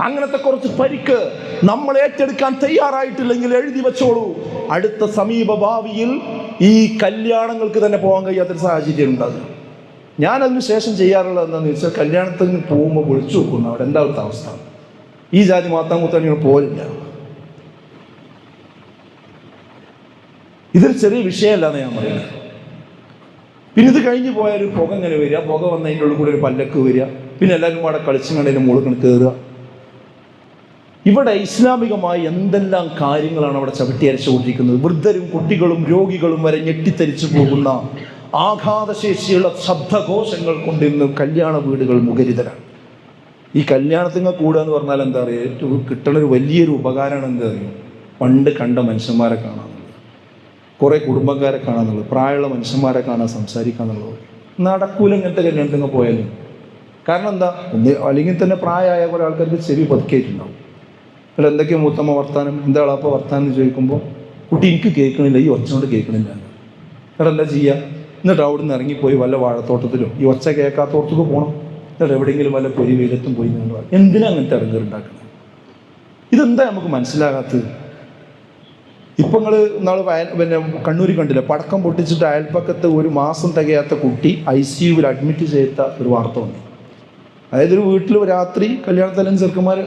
[SPEAKER 1] അങ്ങനത്തെ കുറച്ച് പരിക്ക് നമ്മൾ ഏറ്റെടുക്കാൻ തയ്യാറായിട്ടില്ലെങ്കിൽ എഴുതി വെച്ചോളൂ, അടുത്ത സമീപ ഭാവിയിൽ ഈ കല്യാണങ്ങൾക്ക് തന്നെ പോകാൻ കഴിയാത്തൊരു സാഹചര്യം ഉണ്ടാകും. ഞാൻ അതിന് ശേഷം ചെയ്യാറുള്ളത് എന്താണെന്ന് വെച്ചാൽ, കല്യാണത്തിന് പോകുമ്പോൾ വിളിച്ചു നോക്കുന്നു അവിടെ എന്താ അവസ്ഥ, ഈ ജാതി മാത്താങ്കൂത്താൻ പോലില്ല. ഇതൊരു ചെറിയ വിഷയമല്ലാന്ന് ഞാൻ പറയുന്നത്. പിന്നെ ഇത് കഴിഞ്ഞ് പോയാൽ ഒരു പുക ഇങ്ങനെ വരിക, പുക വന്നതിൻ്റെ ഉള്ളിൽ കൂടെ ഒരു പല്ലക്ക് വരിക, പിന്നെ എല്ലാവരും അവിടെ കളിച്ചും കണ്ടതിന് മുകളിൽ കയറുക. ഇവിടെ ഇസ്ലാമികമായി എന്തെല്ലാം കാര്യങ്ങളാണ് അവിടെ ചവിട്ടിയരച്ചുകൊണ്ടിരിക്കുന്നത്. വൃദ്ധരും കുട്ടികളും രോഗികളും വരെ ഞെട്ടിത്തരിച്ചു പോകുന്ന ആഘാതശേഷിയുള്ള ശബ്ദഘോഷങ്ങൾ കൊണ്ട് ഇന്ന് കല്യാണ വീടുകൾ മുഖരിതരാണ്. ഈ കല്യാണത്തിന് കൂടുക എന്ന് പറഞ്ഞാൽ എന്താ പറയുക, ഏറ്റവും കിട്ടണൊരു വലിയൊരു ഉപകാരമാണ് എന്താ അറിയും, പണ്ട് കണ്ട മനുഷ്യന്മാരെ കാണാമെന്നുള്ളത്, കുറേ കുടുംബക്കാരെ കാണാമെന്നുള്ളത്, പ്രായമുള്ള മനുഷ്യന്മാരെ കാണാൻ സംസാരിക്കാമെന്നുള്ളത്. നടക്കൂല ഇങ്ങനത്തെ കല്യാണത്തിന് പോയാലും. കാരണം എന്താ, അല്ലെങ്കിൽ തന്നെ പ്രായമായ കുറേ ആൾക്കാർക്ക് ചെവി പതുക്കിയിട്ടുണ്ടാവും. അല്ല എന്തൊക്കെയാണ് മൂത്തമ്മ വർത്താനം, എന്താ അളാപ്പ വർത്താനം എന്ന് ചോദിക്കുമ്പോൾ കുട്ടി എനിക്ക് കേൾക്കണില്ല, ഈ ഒച്ച കൊണ്ട് കേൾക്കണില്ല. എന്നിട്ട് എന്താ ചെയ്യുക, എന്നിട്ട് അവിടെ നിന്ന് ഇറങ്ങിപ്പോയി വല്ല വാഴത്തോട്ടത്തിലോ ഈ ഒച്ച കേൾക്കാത്തോടത്തേക്ക് പോകണം. എന്നിട്ട് എവിടെയെങ്കിലും വല്ല പൊരി വെയിലത്തും പോയി നിങ്ങൾ എന്തിനാ അങ്ങനത്തെ ഇറങ്ങറുണ്ടാക്കുന്നത്? ഇതെന്താ നമുക്ക് മനസ്സിലാകാത്തത്? ഇപ്പം നിങ്ങൾ നാളെ പിന്നെ കണ്ണൂർ കണ്ടില്ല, പടക്കം പൊട്ടിച്ചിട്ട് അയൽപ്പക്കത്ത് ഒരു മാസം തികയാത്ത കുട്ടി ICUവിൽ അഡ്മിറ്റ് ചെയ്ത ഒരു വാർത്ത വന്നു. അതായത് ഒരു വീട്ടിൽ രാത്രി കല്യാണത്തലേം ചെറുക്കന്മാർ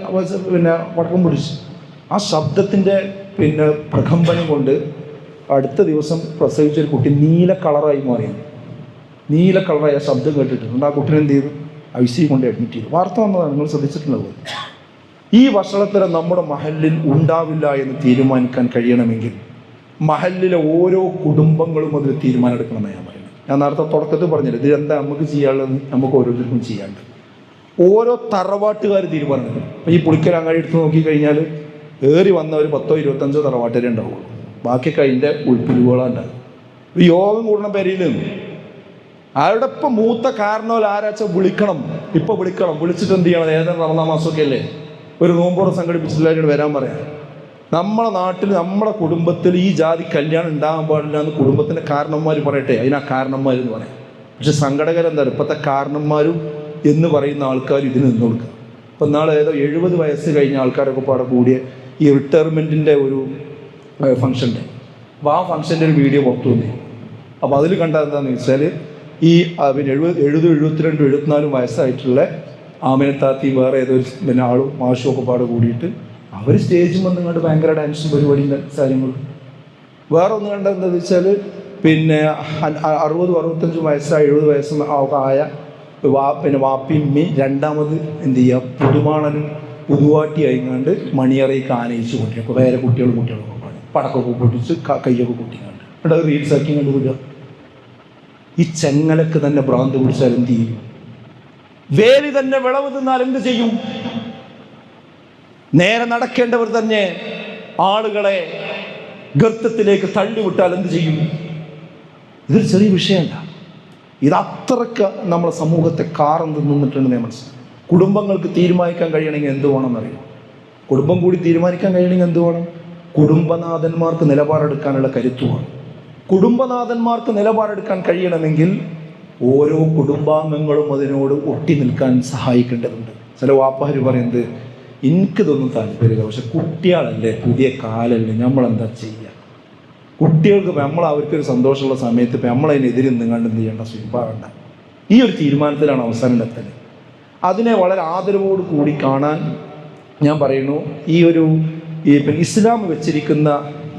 [SPEAKER 1] പിന്നെ പടക്കം പൊടിച്ചു. ആ ശബ്ദത്തിൻ്റെ പിന്നെ പ്രകമ്പനം കൊണ്ട് അടുത്ത ദിവസം പ്രസവിച്ചൊരു കുട്ടി നീല കളറായി മാറിയത്. നീല കളറായി ആ ശബ്ദം കേട്ടിട്ടുണ്ട്. ആ കുട്ടീനെ എന്ത് ചെയ്തു, ICU കൊണ്ട് അഡ്മിറ്റ് ചെയ്തു. വാർത്ത വന്നതാണ്, നിങ്ങൾ ശ്രദ്ധിച്ചിട്ടുണ്ടാവും. ഈ വഷളത്തരം നമ്മുടെ മഹല്ലിൽ ഉണ്ടാവില്ല എന്ന് തീരുമാനിക്കാൻ കഴിയണമെങ്കിൽ മഹല്ലിലെ ഓരോ കുടുംബങ്ങളും അതിൽ തീരുമാനമെടുക്കണമെന്ന് ഞാൻ പറയുന്നത്. ഞാൻ നേരത്തെ തുടക്കത്തിൽ പറഞ്ഞില്ല, ഇതിലെന്താ നമുക്ക് ചെയ്യാനുള്ളത്, നമുക്ക് ഓരോരുത്തർക്കും ചെയ്യാണ്ട് ഓരോ തറവാട്ടുകാർ തീരുമാനമെടുക്കും. അപ്പോൾ ഈ പുളിക്കലങ്ങാടി എടുത്ത് നോക്കിക്കഴിഞ്ഞാൽ ഏറി വന്ന ഒരു 10-25 തറവാട്ടുകാരെ ഉണ്ടാവുള്ളൂ. ബാക്കിയൊക്കെ അതിൻ്റെ ഉൾപ്പിരിവുകളാണ് ഉണ്ടാകും. ഒരു യോഗം കൂടുന്ന പേരിലും ആരുടെ ഇപ്പം മൂത്ത കാരണവർ ആരാച്ചാൽ വിളിക്കണം, ഇപ്പം വിളിക്കണം. വിളിച്ചിട്ട് എന്ത് ചെയ്യണം, ഏതാണ്ട് റമദാൻ മാസമൊക്കെ അല്ലേ, ഒരു നോമ്പോടെ സംഘടിപ്പിച്ചിട്ട് വരാൻ പറയാം. നമ്മളെ നാട്ടിൽ നമ്മളെ കുടുംബത്തിൽ ഈ ജാതി കല്യാണം ഉണ്ടാകാൻ പാടില്ല എന്ന് കുടുംബത്തിൻ്റെ കാരണന്മാർ പറയട്ടെ, അതിനാ കാരണന്മാരെന്ന് പറയാം. പക്ഷെ സങ്കടകരം ഇപ്പോഴത്തെ കാരണന്മാരും എന്ന് പറയുന്ന ആൾക്കാർ ഇതിന് നിന്ന് കൊടുക്കുക. ഇപ്പം നാളെ ഏതോ 70 വയസ്സ് കഴിഞ്ഞ ആൾക്കാരൊക്കെ പാടെ കൂടിയ ഈ റിട്ടയർമെൻറ്റിൻ്റെ ഒരു ഫംഗ്ഷൻ്റെ, അപ്പോൾ ആ ഫംഗ്ഷൻ്റെ ഒരു വീഡിയോ പുറത്തു വന്നു. അപ്പോൾ അതിൽ കണ്ടത് എന്താണെന്ന് വെച്ചാൽ ഈ പിന്നെ 70, 72, 74 വയസ്സായിട്ടുള്ള ആമിനത്താത്തി വേറെ ഏതൊരു പിന്നെ ആളും മാഷും ഒക്കെ പാടെ കൂടിയിട്ട് അവർ സ്റ്റേജിൽ വന്നിങ്ങോട്ട് ഭയങ്കര ഡാൻസും പരിപാടിയും കാര്യങ്ങളും. വേറെ ഒന്ന് കണ്ടത് എന്താണെന്ന് വെച്ചാൽ പിന്നെ 60, 65 വയസ്സായ 70 വയസ്സ് ആയ പിന്നെ വാപ്പിയും രണ്ടാമത് എന്ത് ചെയ്യുക, പുതുമാണനും പുതുവാട്ടി അയങ്ങാണ്ട് മണിയറയ്ക്ക് ആനയിച്ച് കൊണ്ടിരിക്കും. അപ്പോൾ വേറെ കുട്ടികളൊക്കെ പാടി പടക്കമൊക്കെ പൊട്ടിച്ച് കയ്യൊക്കെ കൂട്ടിങ്ങാണ്ട് എന്നിട്ട് അത് റീൽസാക്കി കണ്ട് വിടുക. ഈ ചെങ്ങലക്ക് തന്നെ ഭ്രാന്ത് പിടിച്ചാൽ എന്ത് ചെയ്യും? വേലി തന്നെ വിളവ് തിന്നാൽ എന്ത് ചെയ്യും? നേരെ നടക്കേണ്ടവർ തന്നെ ആളുകളെ ഗർത്തത്തിലേക്ക് തള്ളിവിട്ടാൽ എന്ത് ചെയ്യും? ഇതൊരു ചെറിയ വിഷയമല്ല. ഇതത്രയ്ക്ക് നമ്മളെ സമൂഹത്തെ കാർന്ന് നിന്നിട്ടുണ്ടെന്ന് ഞാൻ മനസ്സിലാക്കി. കുടുംബങ്ങൾക്ക് തീരുമാനിക്കാൻ കഴിയണമെങ്കിൽ എന്ത് വേണമെന്നറിയാം. കുടുംബം കൂടി തീരുമാനിക്കാൻ കഴിയണമെങ്കിൽ എന്ത് വേണം? കുടുംബനാഥന്മാർക്ക് നിലപാടെടുക്കാനുള്ള കരുത്തുമാണ്. കുടുംബനാഥന്മാർക്ക് നിലപാടെടുക്കാൻ കഴിയണമെങ്കിൽ ഓരോ കുടുംബാംഗങ്ങളും അതിനോട് ഒട്ടി നിൽക്കാൻ സഹായിക്കേണ്ടതുണ്ട്. ചില വാപ്പാർ പറയുന്നത് എനിക്കിതൊന്നും താല്പര്യമില്ല, പക്ഷെ കുട്ടികളല്ലേ, പുതിയ കാലല്ലേ, നമ്മളെന്താ ചെയ്യുക? കുട്ടികൾക്ക് നമ്മൾ അവർക്കൊരു സന്തോഷമുള്ള സമയത്ത് ഇപ്പം നമ്മളതിനെതിരെ നിങ്ങാണ്ട് എന്ത് ചെയ്യേണ്ട, സ്വീപാകണ്ട. ഈ ഒരു തീരുമാനത്തിലാണ് അവസാനം എത്തുന്നത്. അതിനെ വളരെ ആദരവോട് കൂടി കാണാൻ ഞാൻ പറയുന്നു. ഈ പിന്നെ ഇസ്ലാം വെച്ചിരിക്കുന്ന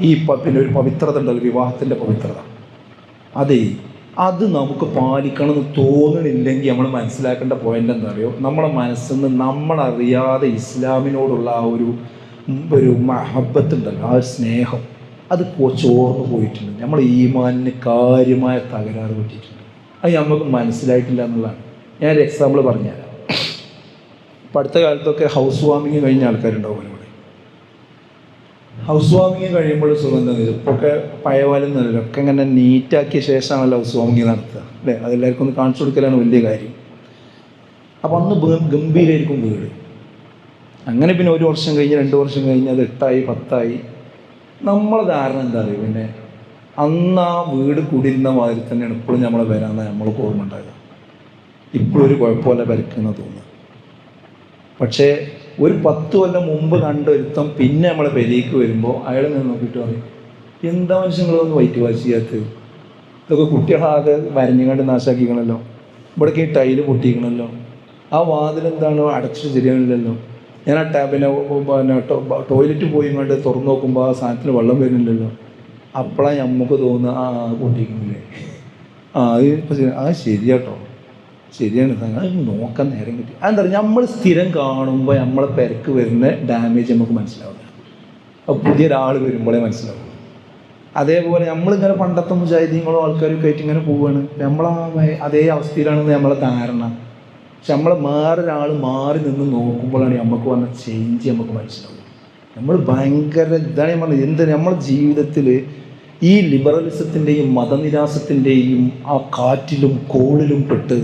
[SPEAKER 1] ഈ പിന്നെ ഒരു പവിത്രത ഉണ്ടല്ലോ, വിവാഹത്തിൻ്റെ പവിത്രത, അത് നമുക്ക് പാലിക്കണമെന്ന് തോന്നണില്ലെങ്കിൽ നമ്മൾ മനസ്സിലാക്കേണ്ട പോയിന്റ് എന്താ അറിയോ, നമ്മളെ മനസ്സിൽ നിന്ന് നമ്മളറിയാതെ ഇസ്ലാമിനോടുള്ള ആ ഒരു മഹബത്തുണ്ടല്ലോ, ആ ഒരു സ്നേഹം, അത് ചോർന്നു പോയിട്ടുണ്ട്. നമ്മൾ ഈമാനിന് കാര്യമായ തകരാറ് പറ്റിയിട്ടുണ്ട്. അത് നമുക്ക് മനസ്സിലായിട്ടില്ല എന്നുള്ളതാണ്. ഞാനൊരു എക്സാമ്പിൾ പറഞ്ഞുതരാം. ഇപ്പം അടുത്ത കാലത്തൊക്കെ ഹൗസ് വാമിങ് കഴിഞ്ഞ ആൾക്കാരുണ്ടാവും ഇവിടെ. ഹൗസ് വാമിങ് കഴിയുമ്പോൾ സുഖം എന്താണെന്ന് വെച്ചാൽ ഇപ്പൊക്കെ പഴയപോലെന്നല്ലോ, ഒക്കെ ഇങ്ങനെ നീറ്റാക്കിയ ശേഷമാണല്ലോ ഹൗസ് വാമിങ് നടത്തുക, അല്ലേ? അതെല്ലാവർക്കും ഒന്ന് കാണിച്ചു കൊടുക്കലാണ് വലിയ കാര്യം. അപ്പോൾ അന്ന് ഗംഭീരമായിരിക്കും വീട്. അങ്ങനെ പിന്നെ 1 വർഷം കഴിഞ്ഞ് 2 വർഷം കഴിഞ്ഞ് അത് 8ആയി 10ആയി. നമ്മളെ ധാരണ എന്താ അറിയുക, പിന്നെ അന്ന് ആ വീട് കൂടിയിരുന്ന മാതിരി തന്നെയാണ് ഇപ്പോഴും നമ്മളെ വരാമെന്ന് നമ്മൾക്ക് ഓർമ്മ ഉണ്ടാകുക. ഇപ്പോഴും ഒരു കുഴപ്പമില്ല വരയ്ക്കുന്ന തോന്നുക. പക്ഷേ ഒരു 10 കൊല്ലം മുമ്പ് കണ്ടൊരുത്തം പിന്നെ നമ്മളെ പെരേക്ക് വരുമ്പോൾ അയാൾ നിന്ന് നോക്കിയിട്ട് പറയും, എന്താ മനുഷ്യങ്ങളൊന്നും വൈറ്റ് വാഷ് ചെയ്യാത്തത്, ഇതൊക്കെ കുട്ടികളാകെ വരഞ്ഞുകൊണ്ട് നാശാക്കിക്കണല്ലോ, ഇവിടേക്ക് ഈ ടൈല് പൊട്ടിക്കണല്ലോ, ആ വാതിലെന്താണ് അടച്ചിട്ട് ശരിയാവില്ലല്ലോ, ഞാൻ ആ പിന്നെ ടോയ്ലറ്റ് പോയി ഇങ്ങോട്ട് തുറന്നു നോക്കുമ്പോൾ ആ സാധനത്തിന് വെള്ളം വരുന്നില്ലല്ലോ. അപ്പോഴാണ് നമുക്ക് തോന്നുക, പൊട്ടിക്കുന്നില്ലേ, അത് ശരിയാട്ടോ, ശരിയാണ്, തങ്ങൾ നോക്കാൻ നേരം കിട്ടി. അതെന്താ പറയുക, നമ്മൾ സ്ഥിരം കാണുമ്പോൾ നമ്മളെ പെരക്ക് വരുന്ന ഡാമേജ് നമുക്ക് മനസ്സിലാവില്ല. അപ്പോൾ പുതിയൊരാൾ വരുമ്പോഴേ മനസ്സിലാവും. അതേപോലെ നമ്മളിങ്ങനെ പണ്ടത്തെ മുജാഹിദീങ്ങളോ ആൾക്കാരൊക്കെ ആയിട്ട് ഇങ്ങനെ പോവുകയാണ്, നമ്മൾ അതേ അവസ്ഥയിലാണെന്ന് നമ്മളെ ധാരണ. പക്ഷെ നമ്മളെ ഒരാൾ മാറി നിന്ന് നോക്കുമ്പോഴാണ് നമുക്ക് വന്ന ചേഞ്ച് നമുക്ക് മനസ്സിലാവും. നമ്മൾ ഭയങ്കര ഇതാണ് ഞാൻ പറഞ്ഞത്. എന്താ നമ്മുടെ ജീവിതത്തിൽ ഈ ലിബറലിസത്തിൻ്റെയും മതനിരാസത്തിൻ്റെയും ആ കാറ്റിലും കോളിലും പെട്ട്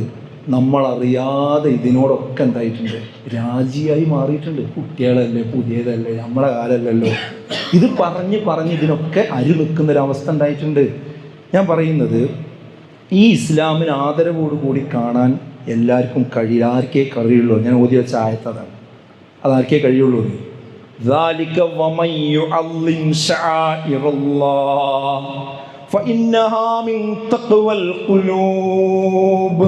[SPEAKER 1] നമ്മളറിയാതെ ഇതിനോടൊക്കെ എന്തായിട്ടുണ്ട്, രാജിയായി മാറിയിട്ടുണ്ട്. കുട്ടികളല്ലേ, പുതിയതല്ലേ, നമ്മളെ കാലമല്ലല്ലോ, ഇത് പറഞ്ഞ് ഇതിനൊക്കെ അരി വെക്കുന്നൊരവസ്ഥ ഉണ്ടായിട്ടുണ്ട്. ഞാൻ പറയുന്നത് ഈ ഇസ്ലാമിന് ആദരവോടുകൂടി കാണാൻ എല്ലാവർക്കും കഴിയില്ല. ആർക്കേ കഴിയുള്ളൂ. ഞാൻ ഓതി വെച്ച ആയത്തതാണ്, അതാർക്കേ കഴിയുള്ളൂ. ذَلِكَ وَمَنْ يُعَظِّمْ شَعَائِرَ اللَّهِ فَإِنَّهَا مِنْ تَقْوَى الْقُلُوبِ.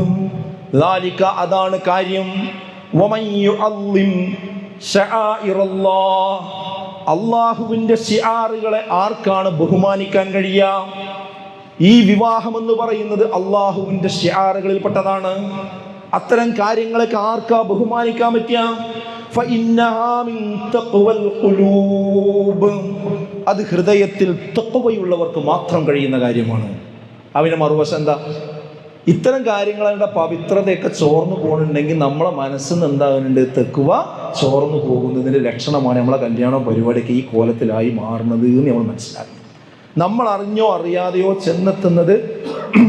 [SPEAKER 1] ذَلِكَ അതാണ് കാര്യം. وَمَنْ يُعَظِّمْ شَعَائِرَ اللَّهِ അള്ളാഹുവിൻ്റെ ശിആറുകളെ ആർക്കാണ് ബഹുമാനിക്കാൻ കഴിയുക? ഈ വിവാഹമെന്ന് പറയുന്നത് അള്ളാഹുവിൻ്റെ ശിആറുകളിൽപ്പെട്ടതാണ്. അത്തരം കാര്യങ്ങളൊക്കെ ആർക്കാ ബഹുമാനിക്കാൻ പറ്റുക? അത് ഹൃദയത്തിൽ തഖ്വയുള്ളവർക്ക് മാത്രം കഴിയുന്ന കാര്യമാണ്. അവൻ്റെ മറുവശം എന്താ? ഇത്തരം കാര്യങ്ങളുടെ പവിത്രതയൊക്കെ ചോർന്നു പോകുന്നുണ്ടെങ്കിൽ നമ്മളെ മനസ്സിൽ നിന്ന് എന്താകുന്നുണ്ട്, തഖ്വ ചോർന്നു പോകുന്നതിൻ്റെ ലക്ഷണമാണ് നമ്മളെ കല്യാണ പരിപാടിയൊക്കെ ഈ കോലത്തിലായി മാറുന്നത് എന്ന് നമ്മൾ മനസ്സിലാക്കണം. നമ്മൾ അറിഞ്ഞോ അറിയാതെയോ ചെന്നെത്തുന്നത്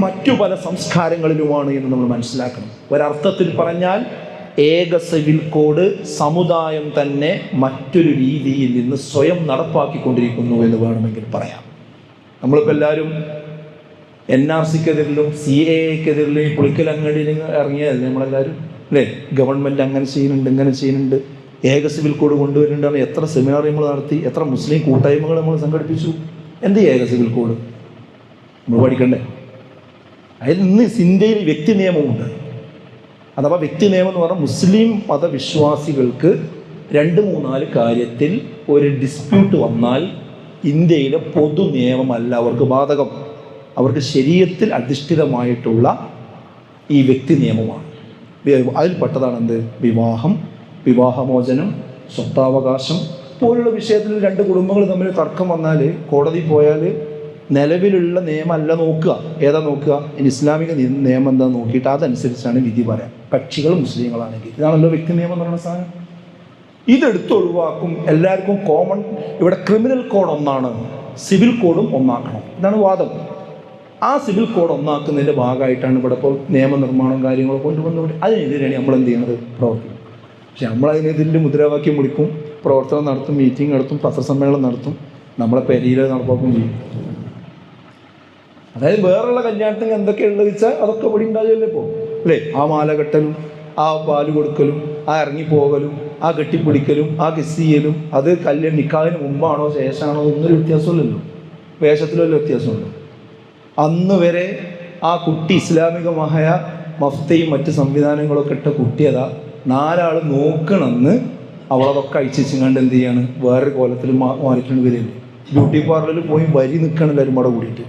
[SPEAKER 1] മറ്റു പല സംസ്കാരങ്ങളിലുമാണ് എന്ന് നമ്മൾ മനസ്സിലാക്കണം. ഒരർത്ഥത്തിൽ പറഞ്ഞാൽ ഏക സിവിൽ കോഡ് സമുദായം തന്നെ മറ്റൊരു രീതിയിൽ നിന്ന് സ്വയം നടപ്പാക്കിക്കൊണ്ടിരിക്കുന്നു എന്ന് വേണമെങ്കിൽ പറയാം. നമ്മളിപ്പോൾ എല്ലാവരും NRCക്കെതിരിലും CAAക്കെതിരിലും പുളിക്കലങ്ങടിയിലും ഇറങ്ങിയതല്ലേ നമ്മളെല്ലാവരും, അല്ലേ? ഗവൺമെൻറ് അങ്ങനെ ചെയ്യുന്നുണ്ട്, ഇങ്ങനെ ചെയ്യുന്നുണ്ട്, ഏക സിവിൽ കോഡ് കൊണ്ടുവരുന്നുണ്ടാണ്. എത്ര സെമിനാർ നമ്മൾ നടത്തി, എത്ര മുസ്ലിം കൂട്ടായ്മകൾ നമ്മൾ സംഘടിപ്പിച്ചു. എന്ത് ഏക സിവിൽ കോഡ് നമ്മൾ പഠിക്കണ്ടേ? അതിൽ ഇന്ന് ഇന്ത്യയിൽ വ്യക്തി നിയമമുണ്ട്. അഥവാ വ്യക്തി നിയമം എന്ന് പറഞ്ഞാൽ മുസ്ലിം മതവിശ്വാസികൾക്ക് 2-3-4 കാര്യത്തിൽ ഒരു ഡിസ്പ്യൂട്ട് വന്നാൽ ഇന്ത്യയിലെ പൊതു നിയമമല്ല അവർക്ക് ബാധകം. അവർക്ക് ശരീഅത്തിൽ അധിഷ്ഠിതമായിട്ടുള്ള ഈ വ്യക്തി നിയമമാണ്. അതിൽപ്പെട്ടതാണ് എന്ത്? വിവാഹം, വിവാഹമോചനം, സ്വത്താവകാശം പോലുള്ള വിഷയത്തിൽ 2 കുടുംബങ്ങൾ തമ്മിൽ തർക്കം വന്നാൽ കോടതി പോയാൽ നിലവിലുള്ള നിയമമല്ല നോക്കുക. ഏതാ നോക്കുക? ഇസ്ലാമിക നിയമം എന്താ നോക്കിയിട്ട് അതനുസരിച്ചാണ് വിധി പറയാം. കക്ഷികൾ മുസ്ലിങ്ങളാണെങ്കിൽ. ഇതാണല്ലോ വ്യക്തി നിയമം എന്ന് പറയുന്ന സാധനം. ഇതെടുത്ത് ഒഴിവാക്കും. എല്ലാവർക്കും കോമൺ. ഇവിടെ ക്രിമിനൽ കോഡ് ഒന്നാണ്, സിവിൽ കോഡും ഒന്നാക്കണം. ഇതാണ് വാദം. ആ സിവിൽ കോഡ് ഒന്നാക്കുന്നതിൻ്റെ ഭാഗമായിട്ടാണ് ഇവിടെ ഇപ്പോൾ നിയമനിർമ്മാണം കാര്യങ്ങൾ കൊണ്ടുവന്നത്. അതിനെതിരെയാണ് നമ്മൾ എന്ത് ചെയ്യുന്നത്? പ്രവർത്തിക്കും. പക്ഷെ നമ്മളതിനെതിരെ മുദ്രാവാക്യം വിളിക്കും, പ്രവർത്തനം നടത്തും, മീറ്റിംഗ് നടത്തും, പത്രസമ്മേളനം നടത്തും, നമ്മളെ പെരിയിൽ നടപ്പാക്കുകയും ചെയ്യും. അതായത് വേറെയുള്ള കല്യാണത്തിന് എന്തൊക്കെയുള്ളത് വെച്ചാൽ അതൊക്കെ ഇവിടെ ഉണ്ടാകില്ലേ ഇപ്പോൾ, അല്ലേ? ആ മാല കെട്ടലും, ആ പാല് കൊടുക്കലും, ആ ഇറങ്ങിപ്പോകലും, ആ കെട്ടിപ്പിടിക്കലും, ആ കിസ് ചെയ്യലും, അത് നിക്കാഹിന് മുമ്പാണോ ശേഷമാണോ ഒന്നൊരു വ്യത്യാസമില്ലല്ലോ. വേഷത്തിലൊരു വ്യത്യാസമുണ്ടോ? അന്ന് വരെ ആ കുട്ടി ഇസ്ലാമികമായ മഫ്തയും മറ്റ് സംവിധാനങ്ങളൊക്കെ ഇട്ട കുട്ടിയതാ 4 ആൾ നോക്കണമെന്ന് അവളതൊക്കെ അയച്ചിങ്ങാണ്ട് എന്ത് ചെയ്യാണ്, വേറൊരു കോലത്തിൽ മാറിയിട്ടുണ്ട് വരില്ലേ. ബ്യൂട്ടി പാർലറിൽ പോയി വരി നിൽക്കണം എല്ലാവരും അവിടെ കൂടിയിട്ട്.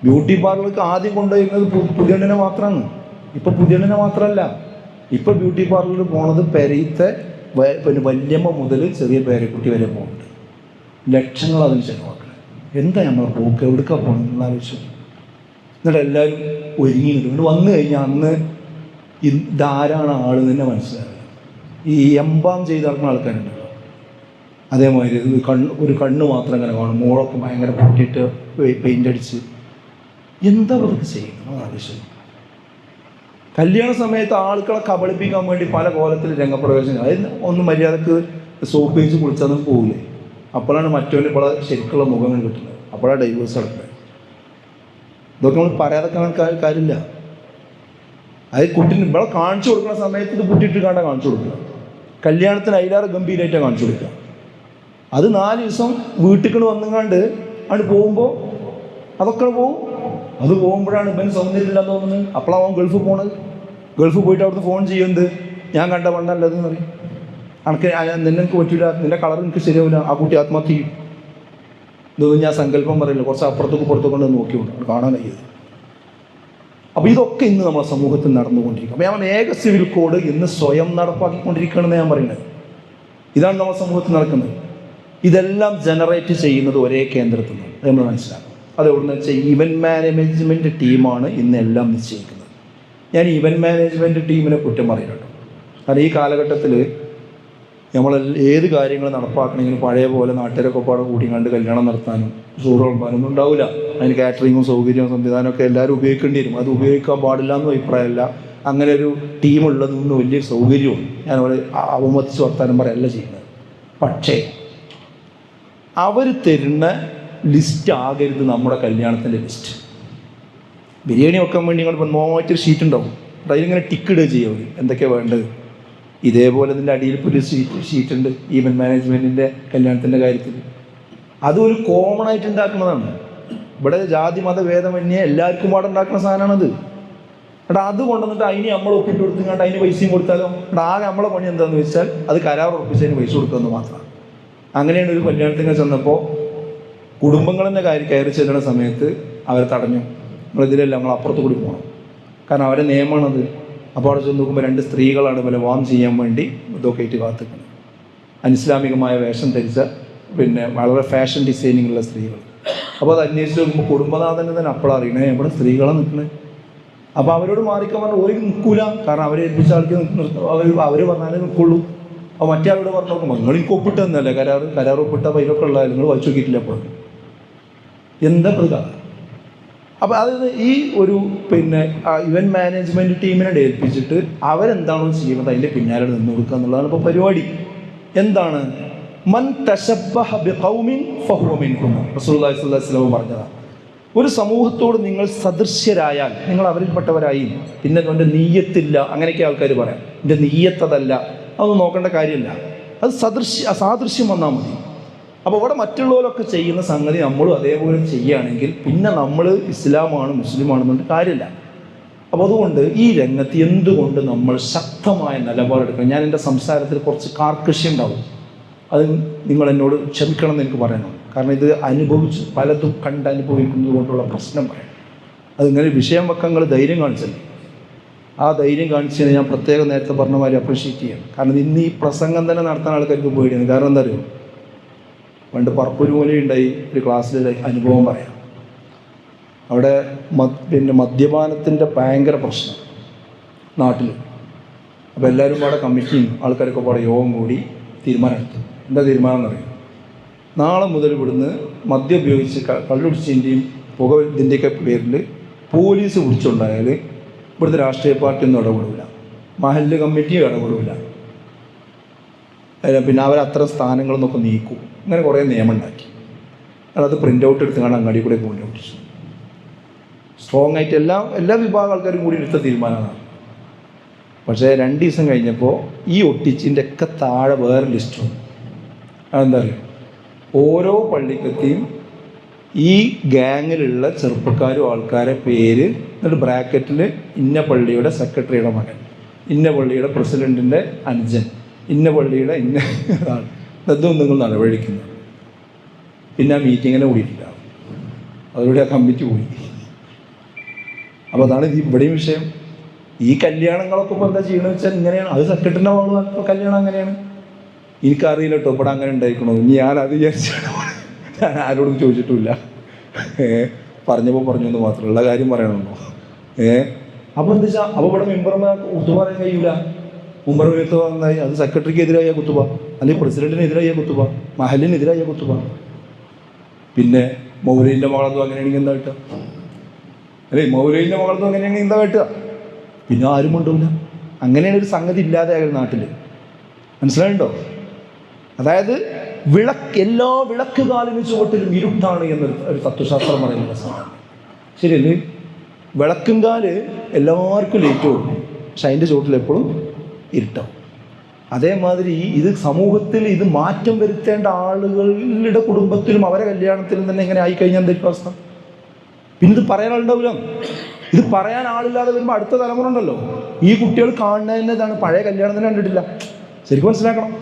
[SPEAKER 1] ബ്യൂട്ടി പാർലർക്ക് ആദ്യം കൊണ്ടുവരുന്നത് പുതിയണ്ണിനെ മാത്രമാണ്. ഇപ്പം പുതിയണ്ണിനെ മാത്രമല്ല, ഇപ്പം ബ്യൂട്ടി പാർലറിൽ പോണത് പെരയത്തെ പിന്നെ വല്യമ്മ മുതൽ ചെറിയ പേരക്കുട്ടി വരെ പോകുന്നുണ്ട്. ലക്ഷങ്ങൾ അതിന് ചിലവാക്കണം. എന്താ നമ്മൾ പോക്ക്, എവിടേക്കാണ് പോകണം എന്നാലോചിച്ചു. എന്നിട്ട് എല്ലാവരും ഒരുങ്ങി നിൽക്കുന്നുണ്ട്. വന്നു കഴിഞ്ഞാൽ അന്ന് ഇതാരാണ് ആൾ തന്നെ മനസ്സിലാവില്ല. ഈ എംബാം ചെയ്ത് നടക്കുന്ന ആൾക്കാരുണ്ടല്ലോ, അതേമാതിരി ഒരു കണ്ണ് മാത്രം ഇങ്ങനെ കാണും, മോളൊക്കെ ഭയങ്കര പൊട്ടിയിട്ട് പെയിൻ്റ് അടിച്ച്. എന്താ അതൊക്കെ ചെയ്യുന്നത് ആവശ്യം? കല്യാണ സമയത്ത് ആളുകളെ കബളിപ്പിക്കാൻ വേണ്ടി പല കോലത്തിൽ രംഗപ്രവേശനം. അതിന് ഒന്ന് മര്യാദക്ക് സോപ്പ് വെച്ച് കുളിച്ചതൊന്നും പോകില്ലേ. അപ്പോഴാണ് മറ്റവന് ഇപ്പോൾ ശരിക്കുള്ള മുഖങ്ങൾ കിട്ടുന്നത്. അപ്പോഴാണ് ഡൈവേഴ്സ് നടക്കുന്നത്. ഇതൊക്കെ നമ്മൾ പറയാതെ കാര്യമില്ല. അത് കുട്ടീനെ ഇവിടെ കാണിച്ചു കൊടുക്കുന്ന സമയത്ത് ഇത് കുട്ടിയിട്ട് കാണാൻ കാണിച്ചു കൊടുക്കുക. കല്യാണത്തിന് അതിലേറെ ഗംഭീരമായിട്ടാണ് കാണിച്ചു കൊടുക്കുക. അത് 4 ദിവസം വീട്ടിൽ വന്നുകൊണ്ട് അവിടെ പോകുമ്പോൾ അതൊക്കെ പോകും. അത് പോകുമ്പോഴാണ് ഇവൻ സൗന്ദര്യമില്ലാന്ന് തോന്നുന്നത്. അപ്പോഴാണ് അവൻ ഗൾഫ് പോണത്. ഗൾഫ് പോയിട്ട് അവിടുന്ന് ഫോൺ ചെയ്യുന്നത് ഞാൻ കണ്ട പണ്ടല്ലതെന്ന് പറയും. നിനക്ക് പറ്റില്ല, നിന്റെ കളർ എനിക്ക് ശരിയാവില്ല, ആ കുട്ടി ആത്മഹത്യ ചെയ്യും. ഇതൊന്നും ഞാൻ സങ്കല്പം പറയില്ല. കുറച്ച് അപ്പുറത്തേക്ക് പുറത്തു കൊണ്ട് നോക്കിയുണ്ട് കാണാൻ കഴിയത്. അപ്പോൾ ഇതൊക്കെ ഇന്ന് നമ്മുടെ സമൂഹത്തിൽ നടന്നുകൊണ്ടിരിക്കും. അപ്പോൾ ഞാൻ ഏക സിവിൽ കോഡ് ഇന്ന് സ്വയം നടപ്പാക്കിക്കൊണ്ടിരിക്കുകയാണെന്ന് ഞാൻ പറയുന്നത്. ഇതാണ് നമ്മുടെ സമൂഹത്തിൽ നടക്കുന്നത്. ഇതെല്ലാം ജനറേറ്റ് ചെയ്യുന്നത് ഒരേ കേന്ദ്രത്തിൽ നിന്ന്, അത് നമ്മൾ മനസ്സിലാക്കണം. അത് എവിടെന്ന് വെച്ചാൽ ഇവൻറ്റ് മാനേജ്മെൻറ്റ് ടീമാണ് ഇന്ന് എല്ലാം നിശ്ചയിക്കുന്നത്. ഞാൻ ഇവൻറ്റ് മാനേജ്മെൻറ്റ് ടീമിനെ കുറ്റം പറയുന്നുണ്ട്. കാരണം ഈ കാലഘട്ടത്തിൽ നമ്മൾ ഏത് കാര്യങ്ങൾ നടപ്പാക്കണമെങ്കിലും പഴയ പോലെ നാട്ടുകാരൊക്കെ പാടെ കൂടി കണ്ട് കല്യാണം നടത്താനും ചോറ് വിളമ്പാനൊന്നും ഉണ്ടാവില്ല. അതിന് കാറ്ററിങ്ങും സൗകര്യവും സംവിധാനമൊക്കെ എല്ലാവരും ഉപയോഗിക്കേണ്ടി വരും. അത് ഉപയോഗിക്കാൻ പാടില്ല എന്നും അഭിപ്രായമല്ല. അങ്ങനെ ഒരു ടീമുള്ളത് നിന്ന് വലിയ സൗകര്യവും ഞാൻ അവിടെ അവമതിച്ച് വർത്താനം പറയല്ല ചെയ്യുന്നത്. പക്ഷേ അവർ തരുന്ന ലിസ്റ്റ് ആകരുത് നമ്മുടെ കല്യാണത്തിൻ്റെ ലിസ്റ്റ്. ബിരിയാണി വെക്കാൻ വേണ്ടി നിങ്ങൾ നന്നായിട്ടൊരു ഷീറ്റ് ഉണ്ടാവും, അതിലിങ്ങനെ ടിക്ക് ഇടുക ചെയ്യുക എന്തൊക്കെയാണ് വേണ്ടത്. ഇതേപോലെ ഇതിൻ്റെ അടിയിൽ ഇപ്പോൾ ഒരു ഷീറ്റ് ഉണ്ട് ഈവൻറ്റ് മാനേജ്മെൻറ്റിൻ്റെ കല്യാണത്തിൻ്റെ കാര്യത്തിൽ. അതൊരു കോമൺ ആയിട്ട് ഉണ്ടാക്കുന്നതാണ്. ഇവിടെ ജാതി മത ഭേദമന്യേ എല്ലാവർക്കും പാടെ ഉണ്ടാക്കുന്ന സാധനമാണത്. എടാ അത് കൊണ്ടുവന്നിട്ട് അതിന് നമ്മൾ ഒപ്പിട്ട് കൊടുത്തുകൊണ്ട് അതിന് പൈസയും കൊടുത്താലോ? എടാ ആകെ നമ്മളെ പണി എന്താണെന്ന് വെച്ചാൽ അത് കരാർ ഉറപ്പിച്ചതിന് പൈസ കൊടുക്കുമെന്ന് മാത്രമാണ്. അങ്ങനെയാണ് ഒരു കല്യാണത്തിന് ചെന്നപ്പോൾ കുടുംബങ്ങളെന്ന കയറി ചെല്ലുന്ന സമയത്ത് അവർ തടഞ്ഞു. നമ്മളിതിലല്ല, നമ്മൾ അപ്പുറത്ത് കൂടി പോകണം, കാരണം അവരെ നിയമമാണത്. അപ്പോൾ അവിടെ ചെന്ന് നോക്കുമ്പോൾ 2 സ്ത്രീകളാണ് പോലെ വാം ചെയ്യാൻ വേണ്ടി ഇതൊക്കെ ആയിട്ട് കാത്തിക്കുന്നത്. അനിസ്ലാമികമായ വേഷം ധരിച്ച വളരെ ഫാഷൻ ഡിസൈനിങ്ങുള്ള സ്ത്രീകൾ. അപ്പോൾ അത് അന്വേഷിച്ച് നോക്കുമ്പോൾ കുടുംബനാഥനെ തന്നെ അപ്പോഴാണ് അറിയണേ എവിടെ സ്ത്രീകളാണ് നിൽക്കുന്നത്. അപ്പോൾ അവരോട് മാറിക്കാൻ പറഞ്ഞാൽ ഒരു നിൽക്കൂല, കാരണം അവരെ ഏൽപ്പിച്ച ആൾക്ക് അവർ പറഞ്ഞാലേ നിൽക്കുള്ളൂ. അപ്പോൾ മറ്റേ ആളോട് പറഞ്ഞു നോക്കുമ്പോൾ നിങ്ങൾ എനിക്ക് ഒപ്പിട്ട് തന്നല്ലേ കരാർ ഒപ്പിട്ട പൈലൊക്കെ ഉള്ള നിങ്ങൾ വായിച്ചു നോക്കിയിട്ടില്ല അപ്പോൾ എന്താ പ്രകാരം. അപ്പോൾ അതായത് ഈ ഒരു ഇവൻറ്റ് മാനേജ്മെൻറ്റ് ടീമിനെ ഏൽപ്പിച്ചിട്ട് അവരെന്താണോ ചെയ്യുന്നത് അതിൻ്റെ പിന്നാലെ നിന്ന് കൊടുക്കുക എന്നുള്ളതാണ് ഇപ്പോൾ പരിപാടി. എന്താണ് മൻ തശബ്ബഹ ബിഖൗമിൻ ഫഹുവ മിൻഹും റസൂലുള്ളാഹി സ്വല്ലല്ലാഹു അലൈഹി വസല്ലം പറഞ്ഞതാണ്. ഒരു സമൂഹത്തോട് നിങ്ങൾ സദൃശ്യരായാൽ നിങ്ങൾ അവരിൽപ്പെട്ടവരായി. പിന്നെ എൻ്റെ നീയത്തില്ല അങ്ങനെയൊക്കെ ആൾക്കാർ പറയാം. എൻ്റെ നീയത്തതല്ല, അതൊന്നും നോക്കേണ്ട കാര്യമില്ല. അത് സാദൃശ്യം വന്നാൽ മതി. അപ്പോൾ ഇവിടെ മറ്റുള്ളവരൊക്കെ ചെയ്യുന്ന സംഗതി നമ്മളും അതേപോലെ ചെയ്യുകയാണെങ്കിൽ പിന്നെ നമ്മൾ ഇസ്ലാമാണ് മുസ്ലിമാണെന്നുകൊണ്ട് കാര്യമില്ല. അപ്പോൾ അതുകൊണ്ട് ഈ രംഗത്ത് എന്തുകൊണ്ട് നമ്മൾ ശക്തമായ നിലപാടെടുക്കണം. ഞാൻ എൻ്റെ സംസാരത്തിൽ കുറച്ച് കാർക്കശ്യം ഉണ്ടാവും, അത് നിങ്ങൾ എന്നോട് ക്ഷമിക്കണം എന്ന് എനിക്ക് പറയാനുണ്ട്. കാരണം ഇത് പലതും കണ്ടനുഭവിക്കുന്നത് കൊണ്ടുള്ള പ്രശ്നം പറയാം. അതിങ്ങനെ വിഷയം വെക്കാൻ നിങ്ങൾ ധൈര്യം കാണിച്ചല്ലോ. ആ ധൈര്യം കാണിച്ചതിന് ഞാൻ പ്രത്യേകം നേരത്തെ പറഞ്ഞ മാതിരി അപ്രീഷിയേറ്റ് ചെയ്യാം. കാരണം ഇന്ന് ഈ പ്രസംഗം തന്നെ നടത്തുന്ന ആൾക്കാർക്ക് പേടിയാണ്. കാരണം എന്താ അറിയോ, പണ്ട് പറപ്പൂരുമൂലി ഉണ്ടായി ഒരു ക്ലാസ്സിൽ അനുഭവം പറയാം. അവിടെ മദ്യപാനത്തിൻ്റെ ഭയങ്കര പ്രശ്നം നാട്ടിൽ. അപ്പോൾ എല്ലാവരും പാടെ കമ്മിറ്റിയും ആൾക്കാരൊക്കെ പാടെ യോഗം കൂടി തീരുമാനമെടുത്തു. എന്താ തീരുമാനം എന്നറിയാം, നാളെ മുതൽ ഇവിടുന്ന് മദ്യം ഉപയോഗിച്ച് കള്ളുടിച്ചതിൻ്റെയും പുക ഇതിൻ്റെയൊക്കെ പേരിൽ പോലീസ് പിടിച്ചുണ്ടായാൽ ഇവിടുത്തെ രാഷ്ട്രീയ പാർട്ടിയൊന്നും ഇടപെടില്ല, മഹല്ല് കമ്മിറ്റിയും ഇടപെടില്ല. പിന്നെ അവരത്തരം സ്ഥാനങ്ങളെന്നൊക്കെ നീക്കും. അങ്ങനെ കുറേ നിയമം ഉണ്ടാക്കി. അത് പ്രിൻ്റ് ഔട്ട് എടുത്ത് കാണാൻ അങ്ങാടി കൂടെ പ്രിൻ്റ് ഔട്ട് സ്ട്രോങ് ആയിട്ട് എല്ലാ വിഭാഗം ആൾക്കാരും കൂടി എടുത്ത തീരുമാനമാണ്. പക്ഷേ 2 ദിവസം കഴിഞ്ഞപ്പോൾ ഈ ഒട്ടിച്ചിൻ്റെ ഒക്കെ താഴെ വേറെ ലിസ്റ്റ് വന്നു. അതെന്താ പറയുക, ഓരോ പള്ളിക്കെത്തിയും ഈ ഗ്യാങ്ങിലുള്ള ചെറുപ്പക്കാരും ആൾക്കാരെ പേര് എന്നിട്ട് ബ്രാക്കറ്റിൽ ഇന്ന പള്ളിയുടെ സെക്രട്ടറിയുടെ മകൻ, ഇന്ന പള്ളിയുടെ പ്രസിഡൻറ്റിൻ്റെ അനുജൻ, ഇന്ന പള്ളിയുടെ ഇന്ന ആൾ, ഇതൊന്നും നിങ്ങൾ നടപടിക്കുന്നത്. പിന്നെ ആ മീറ്റിങ്ങിനെ കൂടിയിട്ടില്ല, അതോടെ ആ കമ്മിറ്റി പോയി. അപ്പോൾ അതാണ് ഇവിടെയും വിഷയം. ഈ കല്യാണങ്ങളൊക്കെ ഇപ്പോൾ എന്താ ചെയ്യണമെന്ന് വെച്ചാൽ ഇങ്ങനെയാണ്. അത് സെക്രട്ടറിൻ്റെ മകൾ കല്യാണം അങ്ങനെയാണ്. എനിക്കറിയില്ല കേട്ടോ ഇവിടെ അങ്ങനെ ഉണ്ടായിരിക്കണോ. ഞാൻ അത് വിചാരിച്ചാണ്, ഞാൻ ആരോടും ചോദിച്ചിട്ടുമില്ല. പറഞ്ഞപ്പോൾ പറഞ്ഞു എന്ന് മാത്രമുള്ള കാര്യം പറയണമല്ലോ. അപ്പോൾ എന്താ വെച്ചാൽ അപ്പോൾ ഇവിടെ മെമ്പർമാർ കുത്തുബ പറയാൻ കഴിയില്ല. മെമ്പർ കുത്തുബ എന്തായി, അത് സെക്രട്ടറിക്ക് എതിരായ കുത്തുബ, അല്ലെങ്കിൽ പ്രസിഡന്റിനെതിരായ കുത്തുബ, മഹലിനെതിരായ കുത്തുബ. പിന്നെ മൗലവിൻ്റെ മകളത്തും അങ്ങനെയാണെങ്കിൽ എന്താ കിട്ടുക? അല്ലേ, മൗലവിൻ്റെ മകളത്തും അങ്ങനെയാണെങ്കിൽ എന്താ കിട്ടുക? പിന്നെ ആരും കൊണ്ടുപോകില്ല. അങ്ങനെയാണ് ഒരു സംഗതി ഇല്ലാതെ ആ നാട്ടിൽ. മനസ്സിലായിട്ടുണ്ടോ? അതായത് എല്ലാ വിളക്ക് കാലിന് ചുവട്ടിലും ഇരുട്ടാണ് എന്നൊരു തത്വശാസ്ത്രം പറയുന്ന സാധനം ശരിയല്ലേ? വിളക്കുംകാല് എല്ലാവർക്കും ലേറ്റ് കൊടുക്കും, പക്ഷെ അതിൻ്റെ ചുവട്ടിൽ എപ്പോഴും ഇരുട്ടാവും. അതേമാതിരി ഇത് സമൂഹത്തിൽ ഇത് മാറ്റം വരുത്തേണ്ട ആളുകളുടെ കുടുംബത്തിലും അവരെ കല്യാണത്തിലും തന്നെ എങ്ങനെ ആയിക്കഴിഞ്ഞാൽ എന്തായിരിക്കും അവസ്ഥ? പിന്നെ ഇത് പറയാൻ ആളുണ്ടാവില്ല. ഇത് പറയാൻ ആളില്ലാതെ വരുമ്പോൾ അടുത്ത തലമുറ ഉണ്ടല്ലോ, ഈ കുട്ടികൾ കാണുന്നതിന് ഇതാണ്. പഴയ കല്യാണത്തിന് കണ്ടിട്ടില്ല. ശരിക്കും മനസ്സിലാക്കണം,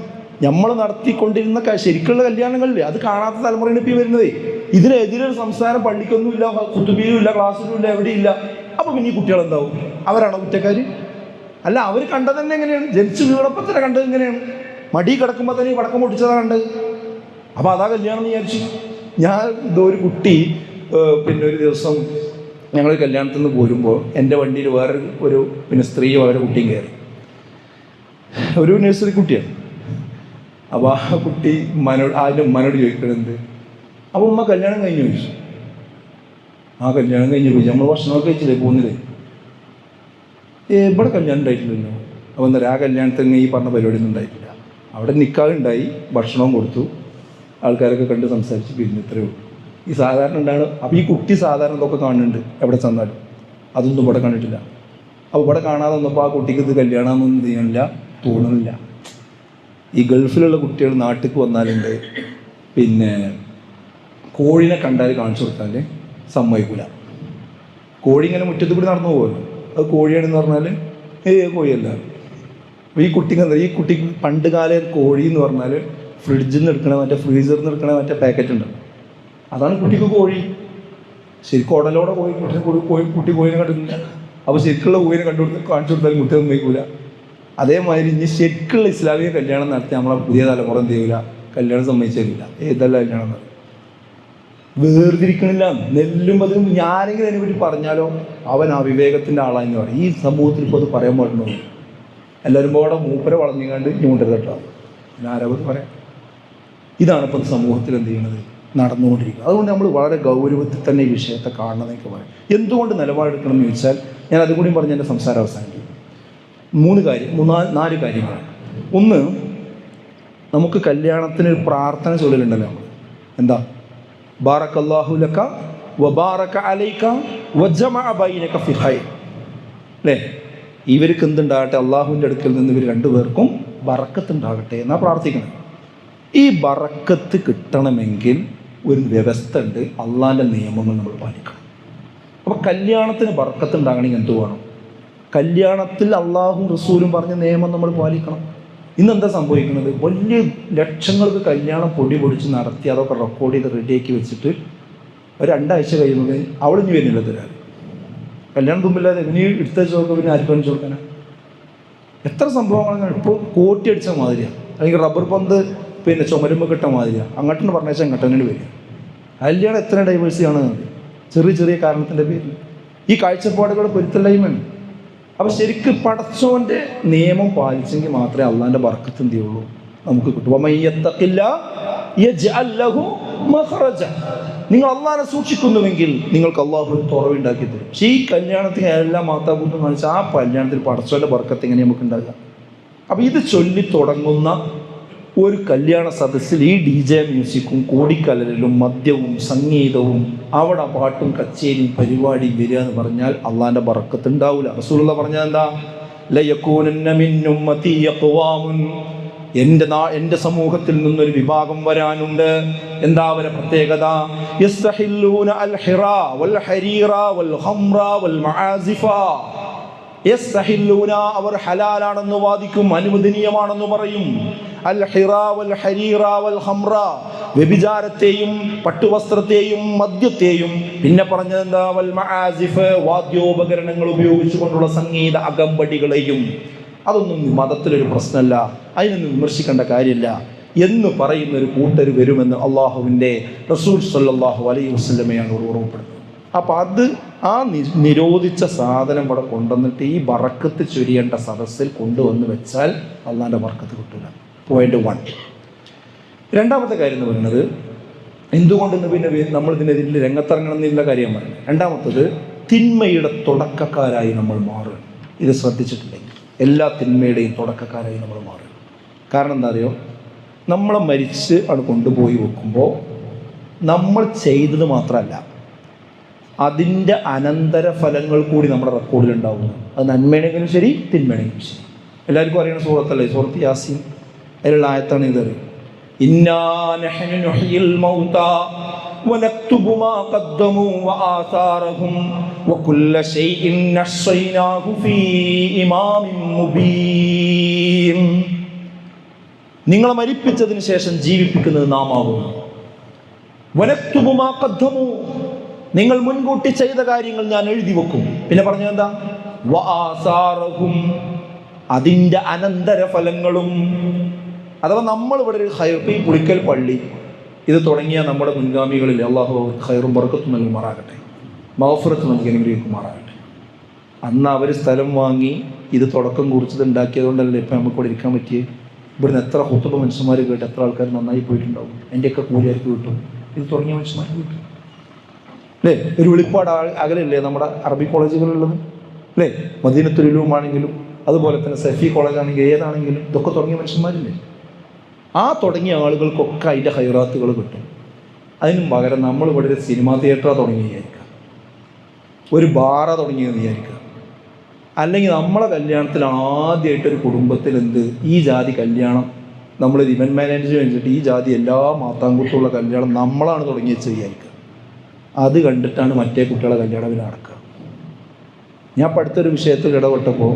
[SPEAKER 1] നമ്മൾ നടത്തിക്കൊണ്ടിരുന്ന ശരിക്കുള്ള കല്യാണങ്ങളില്ലേ അത് കാണാത്ത തലമുറയാണ് ഇപ്പോൾ വരുന്നത്. ഇതിനെതിരൊരു സംസാരം പള്ളിക്കൊന്നുമില്ല, കുത്തുബിയിലും ഇല്ല, ക്ലാസ്സിലും ഇല്ല, എവിടെയില്ല. അപ്പോൾ പിന്നെ ഈ കുട്ടികൾ എന്താവും? അവരാണോ കുറ്റക്കാർ? അല്ല, അവർ കണ്ടത് തന്നെ എങ്ങനെയാണ്? ജനിച്ച് വീണപ്പോൾ തന്നെ കണ്ടത് എങ്ങനെയാണ്? മടി കിടക്കുമ്പോൾ തന്നെ ഈ പടക്കം പൊട്ടിച്ചതാണ് കണ്ടത്. അപ്പോൾ അതാ കല്യാണം എന്ന് വിചാരിച്ചു. ഞാൻ ഇതോ ഒരു കുട്ടി പിന്നെ ഒരു ദിവസം ഞങ്ങൾ കല്യാണത്തിൽ നിന്ന് പോരുമ്പോൾ എൻ്റെ വണ്ടിയിൽ വേറെ ഒരു സ്ത്രീയും അവരുടെ കുട്ടിയും കയറി. ഒരു നഴ്സറി കുട്ടിയാണ്. അപ്പോൾ ആ കുട്ടി അതിൻ്റെ ഉമ്മനോട് ചോദിക്കണത്, അപ്പോൾ ഉമ്മ കല്യാണം കഴിഞ്ഞു ചോദിച്ചു. ആ കല്യാണം കഴിഞ്ഞ് പോയി, നമ്മൾ ഭക്ഷണമൊക്കെ കഴിച്ചില്ലേ പോകുന്നില്ലേ? ഇവിടെ കല്യാണം ഉണ്ടായിട്ടില്ലല്ലോ. അപ്പോൾ എന്താ പറയുക, ആ കല്യാണത്തിന് ഈ പറഞ്ഞ പരിപാടിയൊന്നും ഉണ്ടായിട്ടില്ല. അവിടെ നിക്കാഹ് ഉണ്ടായി, ഭക്ഷണവും കൊടുത്തു, ആൾക്കാരൊക്കെ കണ്ട് സംസാരിച്ച് പിന്നെ ഇത്രയേ ഉള്ളൂ. ഈ സാധാരണ ഉണ്ടാണ്. അപ്പോൾ ഈ കുട്ടി സാധാരണ ഇതൊക്കെ കാണുന്നുണ്ട് എവിടെ ചെന്നാലും. അതൊന്നും ഇവിടെ കണ്ടിട്ടില്ല. അപ്പോൾ ഇവിടെ കാണാതെ വന്നപ്പോൾ ആ കുട്ടിക്ക് ഇത് കല്യാണമെന്നൊന്നും ചെയ്യാനില്ല, തോന്നുന്നില്ല. ഈ ഗൾഫിലുള്ള കുട്ടികൾ നാട്ടിലേക്ക് വന്നാലുണ്ട് പിന്നെ കോഴിനെ കണ്ടാൽ കാണിച്ചു കൊടുത്താൽ സമ്മതിക്കില്ല. കോഴി ഇങ്ങനെ മുറ്റത്ത് കൂടി നടന്നു പോകുമല്ലോ, അത് കോഴിയാണെന്ന് പറഞ്ഞാൽ കോഴിയല്ല. അപ്പോൾ ഈ കുട്ടിക്ക് പണ്ട് കാല കോഴി എന്ന് പറഞ്ഞാൽ ഫ്രിഡ്ജിൽ നിന്ന് എടുക്കണ ഫ്രീസറിൽ നിന്ന് എടുക്കണ പാക്കറ്റ് ഉണ്ട്, അതാണ് കുട്ടിക്ക് കോഴി. ശരിക്കും ഉടലോടെ കുട്ടി കോഴിനെ കണ്ടിട്ടില്ല. അപ്പോൾ ശരിക്കുള്ള കോഴിനെ കാണിച്ചു കൊടുത്താലും കുട്ടി സമ്മതിക്കൂല. അതേമാതിരി ഇനി ശരിക്കുള്ള ഇസ്ലാമിക കല്യാണം നടത്തി നമ്മളെ പുതിയ തലമുറ എന്ത് ചെയ്യില്ല, കല്യാണം സമ്മതിച്ചു തരില്ല. ഏതല്ല കല്യാണം എന്ന് വേർതിരിക്കണില്ല. നെല്ലും പതിനും ഞാനെങ്കിലും അതിനെപ്പറ്റി പറഞ്ഞാലോ അവൻ അവിവേകത്തിൻ്റെ ആളായെന്ന് പറയും. ഈ സമൂഹത്തിൽ ഇപ്പോൾ അത് പറയാൻ പാടുണ്ടോ? എല്ലാവരും പോടെ മൂപ്പരെ വളഞ്ഞുകൊണ്ട് ഇങ്ങോട്ടരുത് കേട്ടോ, ഞാൻ ആരാപത്ത് പറയാം. ഇതാണ് ഇപ്പം സമൂഹത്തിൽ എന്ത് ചെയ്യണത്, നടന്നുകൊണ്ടിരിക്കുക. അതുകൊണ്ട് നമ്മൾ വളരെ ഗൗരവത്തിൽ തന്നെ ഈ വിഷയത്തെ കാണണമെന്നൊക്കെ പറയും. എന്തുകൊണ്ട് നിലപാടെടുക്കണം എന്ന് ചോദിച്ചാൽ ഞാൻ അതുകൂടി പറഞ്ഞ് എൻ്റെ സംസാരം അവസാനിക്കും. 4 കാര്യങ്ങളാണ്. ഒന്ന്, നമുക്ക് കല്യാണത്തിന് ഒരു പ്രാർത്ഥന ചൊല്ലലുണ്ടല്ലോ. നമ്മൾ എന്താ, ബാറക്കല്ലാഹു ലക വബാറക അലൈക വജമഅ ബൈനക ഫി ഖൈർ, അല്ലേ? ഇവർക്ക് എന്തുണ്ടാകട്ടെ, അള്ളാഹുവിൻ്റെ അടുക്കൽ നിന്ന് ഇവർ രണ്ടുപേർക്കും ബറക്കത്ത് ഉണ്ടാകട്ടെ എന്നാ പ്രാർത്ഥിക്കണം. ഈ ബറക്കത്ത് കിട്ടണമെങ്കിൽ ഒരു വ്യവസ്ഥ ഉണ്ട്, അള്ളാഹിൻ്റെ നിയമങ്ങൾ നമ്മൾ പാലിക്കണം. അപ്പോൾ കല്യാണത്തിന് ബറക്കത്ത് ഉണ്ടാകണമെങ്കിൽ എന്ത് വേണം? കല്യാണത്തിൽ അള്ളാഹും റസൂലും പറഞ്ഞ നിയമം നമ്മൾ പാലിക്കണം. ഇന്നെന്താ സംഭവിക്കുന്നത്, വലിയ ലക്ഷങ്ങൾക്ക് കല്യാണം പൊടിച്ച് നടത്തി അതൊക്കെ റെക്കോർഡ് ചെയ്ത് റെഡിയാക്കി വെച്ചിട്ട് ഒരു 2 ആഴ്ച കഴിയുന്നത് അവളിഞ്ഞ് വരുന്നില്ല തരാൻ. കല്യാണം തുമ്പില്ലാതെ ഇനി എടുത്ത് വെച്ച് നോക്കുക, പിന്നെ ആർക്കും അടിച്ചു കൊടുക്കാനാ? എത്ര സംഭവങ്ങളാണ് ഇപ്പോൾ കോട്ടി അടിച്ച മാതിരിയാണ്, അല്ലെങ്കിൽ റബ്ബർ പന്ത് പിന്നെ ചുമരുമ്പോൾ കിട്ട മാതിരിയാണ്. അങ്ങോട്ട് പറഞ്ഞാൽ അങ്ങോട്ടന്നെ വരിക. കല്യാണം എത്ര ഡൈവേഴ്സിയാണ് ചെറിയ ചെറിയ കാരണത്തിൻ്റെ പേരിൽ. ഈ കാഴ്ചപ്പാടുകൾ പൊരുത്തല്ലായ്മയാണ്. അപ്പോൾ ശരിക്കും പടച്ചോൻ്റെ നിയമം പാലിച്ചെങ്കിൽ മാത്രമേ അള്ളാഹിൻ്റെ ബർക്കത്ത് എന്ത് ചെയ്യുള്ളൂ, നമുക്ക് കിട്ടും. നിങ്ങൾ അള്ളാഹിനെ സൂക്ഷിക്കുന്നുവെങ്കിൽ നിങ്ങൾക്ക് അള്ളാഹു ഒരു തുറവുണ്ടാക്കി തരും. പക്ഷേ ഈ കല്യാണത്തിന് എല്ലാ മാതാപിതാക്കളും കാണിച്ചാൽ ആ കല്യാണത്തിൽ പടച്ചോൻ്റെ ബർക്കത്ത് എങ്ങനെ നമുക്ക് ഉണ്ടാകുക? അപ്പോൾ ഇത് ചൊല്ലി തുടങ്ങുന്ന ഒരു കല്യാണ സദസ്സിൽ ഈ DJ മ്യൂസിക്കും കോടിക്കലലും മദ്യവും സംഗീതവും അവിടെ പാട്ടും കച്ചേരിയും പരിപാടിയും വരിക എന്ന് പറഞ്ഞാൽ അള്ളാഹിൻ്റെ ബറക്കത്ത് ഉണ്ടാവില്ല. റസൂലുള്ളാഹി പറഞ്ഞാൽ എന്താ, ലയകൂനന്ന മിൻ ഉമ്മതി യഖ്വാമുൻ, എൻ്റെ സമൂഹത്തിൽ നിന്നൊരു വിഭാഗം വരാനുണ്ട്. എന്താ അവരെ പ്രത്യേകത? യസ്തഹില്ലൂന അൽ ഹിറാ വൽ ഹരീറ വൽ ഖംറ വൽ മആസിഫ. യസ്തഹില്ലൂന, അവർ ഹലാലാണെന്ന് വാദിക്കും, അനുവദനീയമാണെന്ന് പറയും. അൽ ഹിറാ വൽ ഹരീറ വൽ ഖംറ, വ്യഭിചാരത്തെയും പട്ടുവസ്ത്രത്തെയും മദ്യത്തെയും. പിന്നെ പറഞ്ഞത് എന്താ? വൽ മആസിഫ്, വാദ്യോപകരണങ്ങൾ ഉപയോഗിച്ചുകൊണ്ടുള്ള സംഗീത അകമ്പടികളെയും. അതൊന്നും മതത്തിലൊരു പ്രശ്നമല്ല, അതിനൊന്നും വിമർശിക്കേണ്ട കാര്യമില്ല എന്ന് പറയുന്ന ഒരു കൂട്ടർ വരുമെന്ന് അള്ളാഹുവിൻ്റെ റസൂൽ സല്ലല്ലാഹു അലൈഹി വസല്ലമയാണ് ഓർമ്മപ്പെടുന്നത്. അപ്പോൾ ആ നിരോധിച്ച സാധനം ഇവിടെ കൊണ്ടുവന്നിട്ട് ഈ ബറക്കത്ത് ചൊരിയേണ്ട സദസ്സിൽ കൊണ്ടുവന്ന് വെച്ചാൽ അള്ളാഹിൻ്റെ ബറക്കത്ത് കിട്ടില്ല. പോയിന്റ് 1. രണ്ടാമത്തെ കാര്യം എന്ന് പറയുന്നത്, എന്തുകൊണ്ടെന്ന് പിന്നെ നമ്മൾ ഇതിൽ രംഗത്തിറങ്ങണം എന്നുള്ള കാര്യം പറയുന്നത്. രണ്ടാമത്തത്, തിന്മയുടെ തുടക്കക്കാരായി നമ്മൾ മാറുക. ഇത് ശ്രദ്ധിച്ചിട്ടില്ലെങ്കിൽ എല്ലാ തിന്മയുടെയും തുടക്കക്കാരായി നമ്മൾ മാറുക. കാരണം എന്താ അറിയോ, നമ്മളെ മരിച്ച് അവിടെ കൊണ്ടുപോയി വെക്കുമ്പോൾ നമ്മൾ ചെയ്തത് മാത്രമല്ല, അതിൻ്റെ അനന്തരഫലങ്ങൾ കൂടി നമ്മുടെ റെക്കോർഡിലുണ്ടാവുന്നു. അത് നന്മയാണെങ്കിലും ശരി, തിന്മയാണെങ്കിലും ശരി. എല്ലാവർക്കും അറിയണ സൂറത്തല്ലേ, സൂറത്ത് യാസീൻ. അതിലുള്ള ആയത്താണ് ഇതറിയും. ഇന്നാ നഹ്നു നുഹ്യിൽ മൗതാ വനക്തുബു മാ ഖദ്ദമൂ വആസാറഹും വകുല്ല ശൈഇൻ നഹ്സൈനാഹു ഫീ ഇമാമിൻ മുബീൻ. നിങ്ങളെ മരിപ്പിച്ചതിന് ശേഷം ജീവിപ്പിക്കുന്നത് നാം ആകുന്നു. വനക്തുബു മാ ഖദ്ദമൂ, നിങ്ങൾ മുൻകൂട്ടി ചെയ്ത കാര്യങ്ങൾ ഞാൻ എഴുതി വെക്കും. പിന്നെ പറഞ്ഞത് എന്താ? വആസാറഹും, അതിൻ്റെ അനന്തരഫലങ്ങളും. അഥവാ നമ്മൾ ഇവിടെ ഒരു ഈ പുളിക്കൽ പള്ളി ഇത് തുടങ്ങിയ നമ്മുടെ മുൻഗാമികളിൽ അള്ളാഹു ഖൈറും ബർക്കത്തും നൽകുമാറാകട്ടെ, മഗ്ഫിറത്ത് നൽകി അനുഗ്രഹിക്കുമാറാകട്ടെ. അന്ന് അവർ സ്ഥലം വാങ്ങി ഇത് തുടക്കം കുറിച്ചത് ഉണ്ടാക്കിയതുകൊണ്ടല്ലേ ഇപ്പം നമുക്ക് ഇവിടെ ഇരിക്കാൻ പറ്റിയേ. ഇവിടുന്ന് എത്ര ഹുത്തുബ മനുഷ്യന്മാർ കേട്ട് എത്ര ആൾക്കാർ നന്നായി പോയിട്ടുണ്ടാവും. എൻ്റെയൊക്കെ കൂലിയാർക്ക് കിട്ടും, ഇത് തുടങ്ങിയ മനുഷ്യന്മാർക്ക് കിട്ടും അല്ലേ. ഒരു വെളിപ്പാട് അകലല്ലേ നമ്മുടെ അറബി കോളേജുകളിലുള്ളത് അല്ലേ. മദീനത്തുൽ ഉലൂമാണെങ്കിലും അതുപോലെ തന്നെ സഫി കോളേജ് ആണെങ്കിലും ഏതാണെങ്കിലും ഇതൊക്കെ തുടങ്ങിയ മനുഷ്യന്മാരില്ലേ. ആ തുടങ്ങിയ ആളുകൾക്കൊക്കെ അതിൻ്റെ ഹൈറാത്തുകൾ കിട്ടും. അതിനും പകരം നമ്മളിവിടെ ഒരു സിനിമാ തിയേറ്ററാണ് തുടങ്ങി വിചാരിക്കുക, ഒരു ബാറ തുടങ്ങിയെന്ന് വിചാരിക്കുക. അല്ലെങ്കിൽ നമ്മളെ കല്യാണത്തിൽ ആദ്യമായിട്ടൊരു കുടുംബത്തിൽ ഈ ജാതി കല്യാണം നമ്മളൊരു ഇവൻറ്റ് മാനേജർ വെച്ചിട്ട് ഈ ജാതി എല്ലാ മാത്താങ്കുത്തുള്ള കല്യാണം നമ്മളാണ് തുടങ്ങി വെച്ച് വിചാരിക്കുക. അത് കണ്ടിട്ടാണ് മറ്റേ കുട്ടികളെ കല്യാണം നടക്കുക. ഞാൻ ഇപ്പോൾ അടുത്തൊരു വിഷയത്തിൽ ഇടപെട്ടപ്പോൾ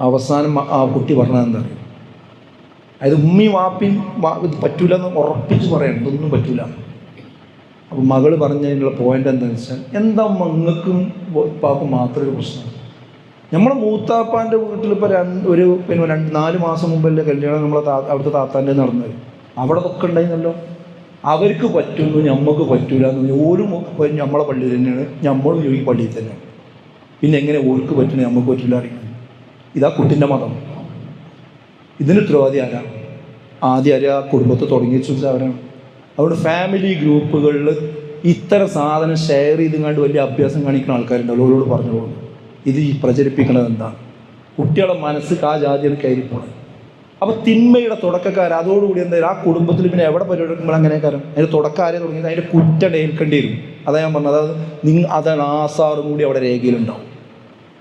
[SPEAKER 1] അവസാനം ആ കുട്ടി പറഞ്ഞത് എന്താ പറയുക, അതായത് ഉമ്മി വാപ്പിൻ ഇത് പറ്റൂല എന്ന് ഉറപ്പിച്ച് പറയണം, ഇതൊന്നും പറ്റൂല. അപ്പോൾ മകള് പറഞ്ഞതിനുള്ള പോയിൻ്റ് എന്താണെന്ന് വെച്ചാൽ, എന്താ മങ്ങൾക്കും ഉപ്പാക്കും മാത്രമൊരു പ്രശ്നം. നമ്മുടെ മൂത്താപ്പാൻ്റെ വീട്ടിലിപ്പോൾ ഒരു 4 മാസം മുമ്പല്ലേ കല്യാണം നമ്മളെ അവിടുത്തെ താത്താൻ്റെ നടന്നത്. അവിടെ ഒക്കെ ഉണ്ടായിരുന്നല്ലോ. അവർക്ക് പറ്റുന്നു നമുക്ക് പറ്റൂല എന്ന് ഓരും നമ്മളെ പള്ളിയിൽ തന്നെയാണ്, നമ്മളും ഈ പള്ളിയിൽ തന്നെയാണ്. പിന്നെ എങ്ങനെ ഓർക്ക് പറ്റണേ നമുക്ക് പറ്റില്ല അറിയുന്നത്? ഇതാ കുട്ടിൻ്റെ മതം. ഇതിന് ഉത്തരവാദി ആരാ? ആദ്യം ആരാ കുടുംബത്തെ തുടങ്ങി വെച്ചാൽ അവരാണ്. അതുകൊണ്ട് ഫാമിലി ഗ്രൂപ്പുകളിൽ ഇത്തരം സാധനം ഷെയർ ചെയ്തുകൊണ്ട് വലിയ അഭ്യാസം കാണിക്കുന്ന ആൾക്കാരുണ്ടല്ലോ, അവരോട് പറഞ്ഞു പോകുന്നു ഇത് ഈ പ്രചരിപ്പിക്കുന്നത് എന്താണ്? കുട്ടികളെ മനസ്സ് ആ ജാതിയിൽ കയറിപ്പോണത്. അപ്പോൾ തിന്മയുടെ തുടക്കക്കാർ അതോടുകൂടി എന്തായാലും ആ കുടുംബത്തിൽ പിന്നെ എവിടെ പരിപാടിക്കുമ്പോൾ അങ്ങനെ കാര്യം അതിൻ്റെ തുടക്കാരെ തുടങ്ങിയത് അതിൻ്റെ കുറ്റം ഏൽക്കേണ്ടി വരും. അതാ ഞാൻ പറഞ്ഞത്, അതായത് അതാണ് ആസാറും കൂടി അവിടെ രേഖയിലുണ്ടാവും.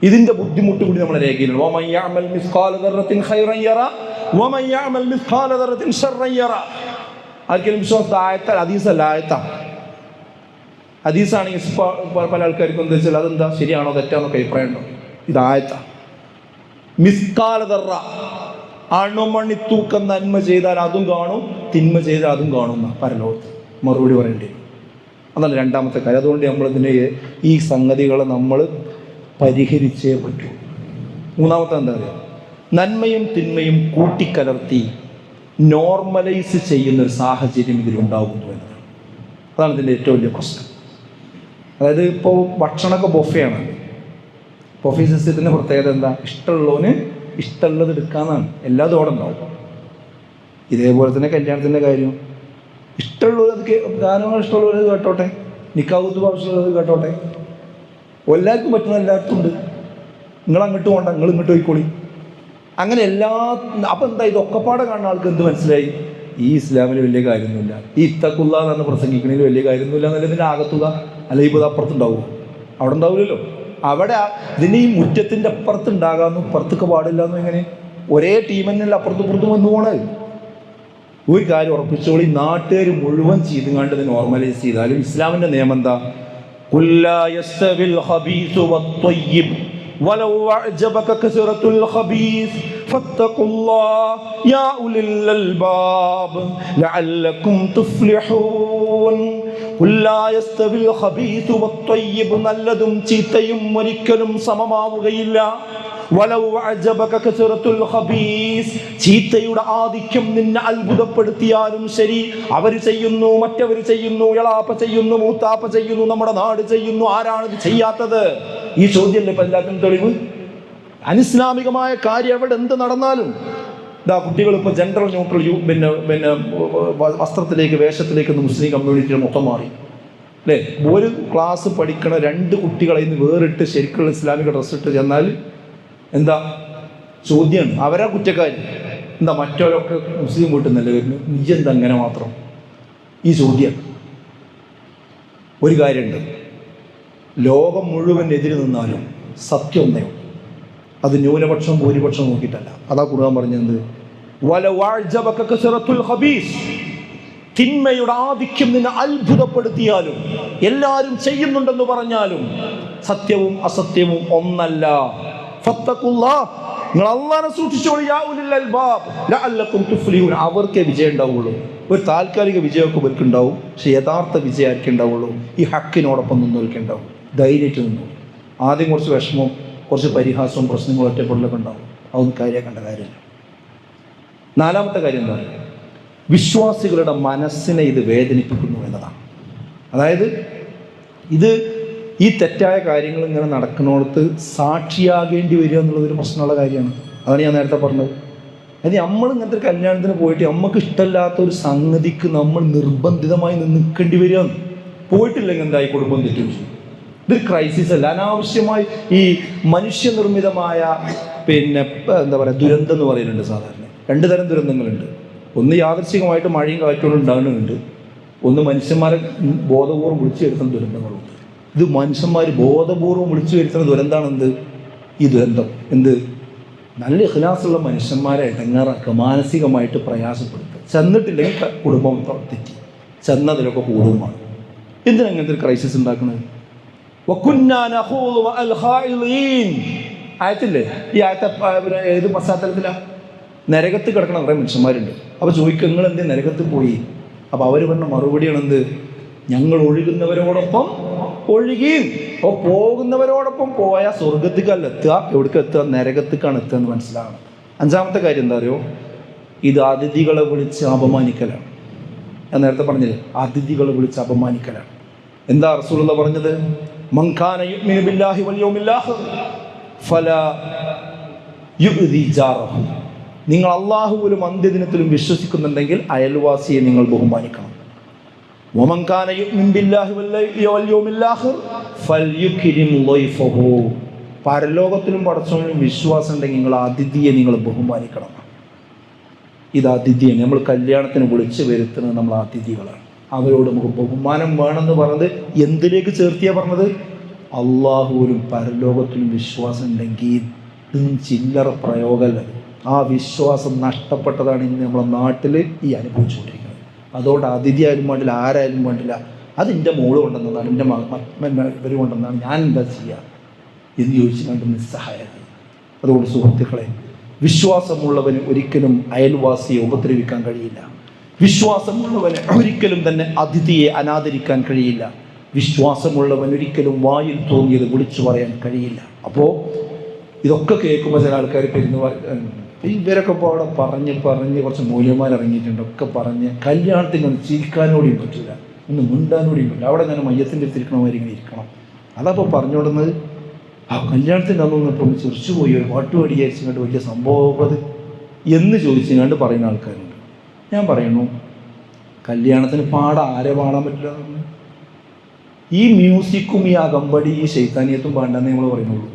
[SPEAKER 1] ഇതിൻ്റെ ബുദ്ധിമുട്ട് കൂടി നമ്മുടെ രേഖയിലുണ്ട്. വമൻ യഅമൽ മിസ്ഖാല ദർറത്തിൻ ഖൈറൻ യറ വമൻ യഅമൽ മിസ്ഖാല ദർറത്തിൻ ശർറൻ യറ. ആർക്കെങ്കിലും വിശ്വാസത്തെ ആയത്താൽ ഹദീസല്ല, ആയത്താണ്. ഹദീസാണെങ്കിൽ പല ആൾക്കാർക്കും എന്താ വെച്ചാൽ അതെന്താ ശരിയാണോ തെറ്റാന്നൊക്കെ അഭിപ്രായം ഉണ്ടോ. ഇത് ആയത്താണ്. മിസ്ഖാല ദർറ, അണുമണിത്തൂക്കം നന്മ ചെയ്താൽ അതും കാണും, തിന്മ ചെയ്താൽ അതും കാണുന്ന പരലോകത്ത് മറുപടി പറയേണ്ടി വരും. അതാണ് രണ്ടാമത്തെ കാര്യം. അതുകൊണ്ട് നമ്മളിതിനെ ഈ സംഗതികളെ നമ്മൾ പരിഹരിച്ചേ പറ്റൂ. മൂന്നാമത്തെ എന്താ പറയുക, നന്മയും തിന്മയും കൂട്ടിക്കലർത്തി നോർമലൈസ് ചെയ്യുന്നൊരു സാഹചര്യം ഇതിലുണ്ടാകുന്നു എന്നതാണ്. അതാണ് ഇതിൻ്റെ ഏറ്റവും വലിയ പ്രശ്നം. അതായത് ഇപ്പോൾ ഭക്ഷണമൊക്കെ ബൊഫയാണ്. ബൊഫെ സിസ്റ്റത്തിൻ്റെ പ്രത്യേകത എന്താ? ഇഷ്ടമുള്ളവന് ഇഷ്ടമുള്ളത് എടുക്കാമെന്നാണ്. എല്ലാതും അവിടെ ഉണ്ടാവും. ഇതേപോലെ തന്നെ കല്യാണത്തിൻ്റെ കാര്യം ഇഷ്ടമുള്ളവർ അത് ഗാനങ്ങൾ ഇഷ്ടമുള്ളവർ കേട്ടോട്ടെ, നിക്കാഹ് ആവശ്യമുള്ളത് കേട്ടോട്ടെ. എല്ലാവർക്കും പറ്റുന്ന എല്ലാവർക്കും ഉണ്ട്. നിങ്ങളങ്ങോട്ട് പോകണ്ട, നിങ്ങൾ ഇങ്ങോട്ട് പോയിക്കോളി. അങ്ങനെ അപ്പം എന്താ ഇതൊക്കെപ്പാടെ കാണുന്ന ആൾക്ക് എന്ത് മനസ്സിലായി? ഈ ഇസ്ലാമിൽ വലിയ കാര്യമൊന്നുമില്ല, ഈ ഇത്തക്കുള്ള എന്ന് പ്രസംഗിക്കണതിൽ വലിയ കാര്യമൊന്നുമില്ല എന്നതിൻ്റെ ആകത്തുക. അല്ലെങ്കിൽ ഇപ്പോൾ ഇത് അപ്പുറത്തുണ്ടാവുമോ? അവിടെ ഉണ്ടാവില്ലല്ലോ. അവിടെ ഇതിന് ഈ മുറ്റത്തിൻ്റെ അപ്പുറത്തുണ്ടാകാമെന്നും ഇപ്പുറത്തൊക്കെ പാടില്ല എന്നും എങ്ങനെ ഒരേ ടീം തന്നെയല്ല അപ്പുറത്തും ഇപ്പുറത്തും വന്നു പോണത്. ഒരു കാര്യം ഉറപ്പിച്ചോളി, നാട്ടുകാർ മുഴുവൻ ചെയ്തുകൊണ്ട് ഇത് നോർമലൈസ് ചെയ്താലും ഇസ്ലാമിൻ്റെ നിയമം എന്താ? കുല്ലാ യസ്തവിൽ ഖബീസു വത്വയ്യിബ് വലൗ അഅജബക കസറത്തുൽ ഖബീസ് ഫത്തഖുല്ലാഹ യാ ഉലിൽ അൽബാബ് ലഅല്ലകും തുഫ്ലിഹൂൻ. കുല്ലാ യസ്തവിൽ ഖബീസു വത്വയ്യിബ്, നല്ലതും ചീത്തയും ഒരിക്കലും സമമാവുകയില്ല. വലൗ അഅജബക കസറത്തുൽ ഖബീസ്, ചീത്തയുടെ ആധിക്യം നിന്നെ അത്ഭുതപ്പെടുത്തിയാലും ശരി, അവർ ചെയ്യുന്നു, മറ്റവർ ചെയ്യുന്നു, എളാപ്പ ചെയ്യുന്നു, മൂത്താപ്പ ചെയ്യുന്നു, നമ്മുടെ നാട് ചെയ്യുന്നു, ആരാണ് ഇത് ചെയ്യാത്തത്? ഈ ചോദ്യമല്ലേ ഇപ്പം എല്ലാത്തിനും തെളിവ്. അനിസ്ലാമികമായ കാര്യം എവിടെ എന്ത് നടന്നാലും ഇതാ കുട്ടികൾ ഇപ്പോൾ ജെൻഡർ ന്യൂട്രൽ പിന്നെ വസ്ത്രത്തിലേക്ക് വേഷത്തിലേക്ക് മുസ്ലിം കമ്മ്യൂണിറ്റിയിൽ മൊത്തം മാറി അല്ലേ. ഒരു ക്ലാസ് പഠിക്കണ 2 കുട്ടികളെ ഇന്ന് വേറിട്ട് ശരിക്കുള്ള ഇസ്ലാമിക ഡ്രസ്സ് ഇട്ട് ചെന്നാൽ എന്താ ചോദ്യമാണ്, അവരാ കുറ്റക്കാർ. എന്താ മറ്റവരൊക്കെ മുസ്ലിം വീട്ടിൽ നിന്നല്ലേ വരുന്നു, നീ എന്താ അങ്ങനെ മാത്രം? ഈ ചോദ്യം. ഒരു കാര്യമുണ്ട്, ലോകം മുഴുവൻ എതിര് നിന്നാലും സത്യം ഒന്നേ, അത് ന്യൂനപക്ഷം ഭൂരിപക്ഷം നോക്കിയിട്ടല്ല. അതാ ഖുർആൻ പറഞ്ഞത്, തിന്മയുടെ ആധിക്യം നിന്നെ അത്ഭുതപ്പെടുത്തിയാലും എല്ലാവരും ചെയ്യുന്നുണ്ടെന്ന് പറഞ്ഞാലും സത്യവും അസത്യവും ഒന്നല്ല. ഫത്തഖുല്ലാഹ്, നിങ്ങൾ അല്ലാഹനെ സൂക്ഷിച്ചോളൂ, യാ ഉലിൽ അൽബാബ് ലഅല്ലകും തുഫ്ലിഹൂൻ, അവർക്കേ വിജയം ഉണ്ടാവുള്ളൂ. ഒരു താൽക്കാലിക വിജയമൊക്കെ ഇവർക്കുണ്ടാവും, പക്ഷെ യഥാർത്ഥ വിജയം ആർക്കേ ഉണ്ടാവുള്ളൂ? ഈ ഹക്കിനോടൊപ്പം നിന്നവർക്ക് ഉണ്ടാവും. ധൈര്യമായിട്ട് നിന്നു. ആദ്യം കുറച്ച് വിഷമവും കുറച്ച് പരിഹാസവും പ്രശ്നങ്ങളും ഒറ്റപ്പെടലൊക്കെ ഉണ്ടാവും. അതൊന്നും കാര്യമാക്കേണ്ട കാര്യമില്ല. നാലാമത്തെ കാര്യം എന്താ പറയുക? വിശ്വാസികളുടെ മനസ്സിനെ ഇത് വേദനിപ്പിക്കുന്നു എന്നതാണ്. അതായത് ഈ തെറ്റായ കാര്യങ്ങൾ ഇങ്ങനെ നടക്കുന്നിടത്ത് സാക്ഷിയാകേണ്ടി വരിക എന്നുള്ളതൊരു പ്രശ്നമുള്ള കാര്യമാണ്. അതാണ് ഞാൻ നേരത്തെ പറഞ്ഞത്. അതായത് നമ്മൾ ഇങ്ങനത്തെ ഒരു കല്യാണത്തിന് പോയിട്ട് നമുക്ക് ഇഷ്ടമില്ലാത്ത ഒരു സംഗതിക്ക് നമ്മൾ നിർബന്ധിതമായി നിൽക്കേണ്ടി വരിക. പോയിട്ടില്ലെങ്കിൽ എന്തായി? കുടുംബം തെറ്റും ചെയ്യും. ഇതൊരു ക്രൈസിസ് അല്ല. അനാവശ്യമായി ഈ മനുഷ്യനിർമ്മിതമായ എന്താ പറയുക, ദുരന്തം എന്ന് പറയുന്നുണ്ട്. സാധാരണ 2 തരം ദുരന്തങ്ങളുണ്ട്. ഒന്ന് യാദൃശ്ചികമായിട്ട് മഴയും കാറ്റുകളും ഉണ്ടാകുന്നുണ്ട്. ഒന്ന് മനുഷ്യന്മാരെ ബോധപൂർവ്വം വിളിച്ചു വരുത്തുന്ന ദുരന്തങ്ങളുണ്ട്. ഇത് മനുഷ്യന്മാർ ബോധപൂർവ്വം വിളിച്ചു വരുത്തുന്ന ദുരന്തമാണ് ഈ ദുരന്തം. നല്ല ഇഖ്ലാസുള്ള മനുഷ്യന്മാരെ ഇടങ്ങാറാക്കുക, മാനസികമായിട്ട് പ്രയാസപ്പെടുത്തുക. ചെന്നിട്ടില്ലെങ്കിൽ കുടുംബം തെറ്റി, ചെന്നതിലൊക്കെ കൂടുമാണ്. എന്തിനാ ഇങ്ങനത്തെ ഒരു ക്രൈസിസ് ഉണ്ടാക്കുന്നത്? ആയത്തില്ലേ? ഈ ആയത്തെ ഏത് പശ്ചാത്തലത്തിലാണ്? നരകത്ത് കിടക്കണ കുറേ മനുഷ്യന്മാരുണ്ട്. അപ്പോൾ ചോദിക്കുക, നിങ്ങൾ എന്ത് നരകത്ത് പോയി? അപ്പോൾ അവർ പറഞ്ഞ മറുപടിയാണെന്ത്? ഞങ്ങൾ ഒഴുകുന്നവരോടൊപ്പം ഒഴുകി. അപ്പോൾ പോകുന്നവരോടൊപ്പം പോയാൽ സ്വർഗത്തിക്കല്ല എത്തുക, എവിടേക്ക് എത്തുക? നരകത്തിക്കാണ് എത്തുക എന്ന് മനസ്സിലാകണം. 5-ാമത്തെ കാര്യം എന്താ അറിയോ? ഇത് അതിഥികളെ വിളിച്ച് അപമാനിക്കലാണ്. ഞാൻ നേരത്തെ പറഞ്ഞത് അതിഥികളെ വിളിച്ച് അപമാനിക്കലാണ്. എന്താ റസൂലുള്ളാഹി പറഞ്ഞത്? മൻ കാന യുഅ്മിനു ബില്ലാഹി വൽ യൗമിൽ ആഖിർ ഫലാ യുഅ്ദി ജാറഹു. നിങ്ങൾ അല്ലാഹുവിലും അന്ത്യദിനത്തിലും വിശ്വസിക്കുന്നുണ്ടെങ്കിൽ അയൽവാസിയെ നിങ്ങൾ ബഹുമാനിക്കണം. വമൻ കാന യുഅ്മിനു ബില്ലാഹി വൽ യൗമിൽ ആഖിർ ഫൽയുക്രിം ളൈഫഹു. പരലോകത്തിലും പടച്ചവനിലും വിശ്വാസം ഉണ്ടെങ്കിൽ നിങ്ങൾ അതിഥിയെ നിങ്ങൾ ബഹുമാനിക്കണം. ഇത് അതിഥിയാണ്. നമ്മൾ കല്യാണത്തിന് വിളിച്ചു വരുത്തുന്നത് നമ്മൾ അതിഥികളാണ്. അവരോട് നമുക്ക് ബഹുമാനം വേണമെന്ന് പറഞ്ഞത് എന്തിലേക്ക് ചേർത്തിയാ പറഞ്ഞത്? അള്ളാഹുവിലും പരലോകത്തിലും വിശ്വാസം ഉണ്ടെങ്കിൽ ഇതും ചില്ലറ പ്രയോഗമല്ല. ആ വിശ്വാസം നഷ്ടപ്പെട്ടതാണ് ഇന്ന് നമ്മളെ നാട്ടിൽ ഈ അനുഭവിച്ചുകൊണ്ടിരിക്കുന്നത്. അതുകൊണ്ട് അതിഥി ആയാലും വേണ്ടില്ല, ആരായാലും വേണ്ടില്ല, അത് എൻ്റെ മോള് കൊണ്ടുവന്നതാണ്, എൻ്റെ ഇവർ കൊണ്ടുവന്നതാണ്, ഞാൻ എന്താ ചെയ്യുക എന്ന് ചോദിച്ചു കണ്ട് നിസ്സഹായത. അതുകൊണ്ട് സുഹൃത്തുക്കളെ, വിശ്വാസമുള്ളവന് ഒരിക്കലും അയൽവാസിയെ ഉപദ്രവിക്കാൻ കഴിയില്ല. വിശ്വാസമുള്ളവന് ഒരിക്കലും തന്നെ അതിഥിയെ അനാദരിക്കാൻ കഴിയില്ല. വിശ്വാസമുള്ളവൻ ഒരിക്കലും വായിൽ തോന്നിയത് വിളിച്ചു പറയാൻ കഴിയില്ല. അപ്പോൾ ഇതൊക്കെ കേൾക്കുമ്പോൾ ചില ആൾക്കാർ ഇവരൊക്കെ ഇപ്പോൾ അവിടെ പറഞ്ഞ് കുറച്ച് മൂല്യന്മാരിറങ്ങിയിട്ടുണ്ട്. ഒക്കെ പറഞ്ഞ് കല്യാണത്തിനൊന്നും ചിരിക്കാനോടെയും പറ്റില്ല, ഒന്ന് മിണ്ടാനോടെയും പറ്റില്ല. അവിടെ ഞാൻ മയ്യത്തിൻ്റെ അടുത്തിരിക്കണമാതിരി ഇങ്ങനെ ഇരിക്കണം. അതപ്പോൾ പറഞ്ഞുകൊടുന്നത് ആ കല്യാണത്തിൻ്റെ അന്നൊന്നും ഇപ്പോൾ ചിരിച്ചു പോയി, ഒരു പാട്ടുപാടി വിചാരിച്ചുകൊണ്ട് വലിയ സംഭവം അത് എന്ന് ചോദിച്ചുകൊണ്ട് പറയുന്ന ആൾക്കാരുണ്ട്. ഞാൻ പറയുന്നു, കല്യാണത്തിന് ആരെ പാടാൻ പറ്റില്ല. ഈ മ്യൂസിക്കും ഈ അകമ്പടി ഈ ശൈത്താനിയത്തും പാണ്ടെന്നേ നമ്മൾ പറയുന്നുള്ളൂ.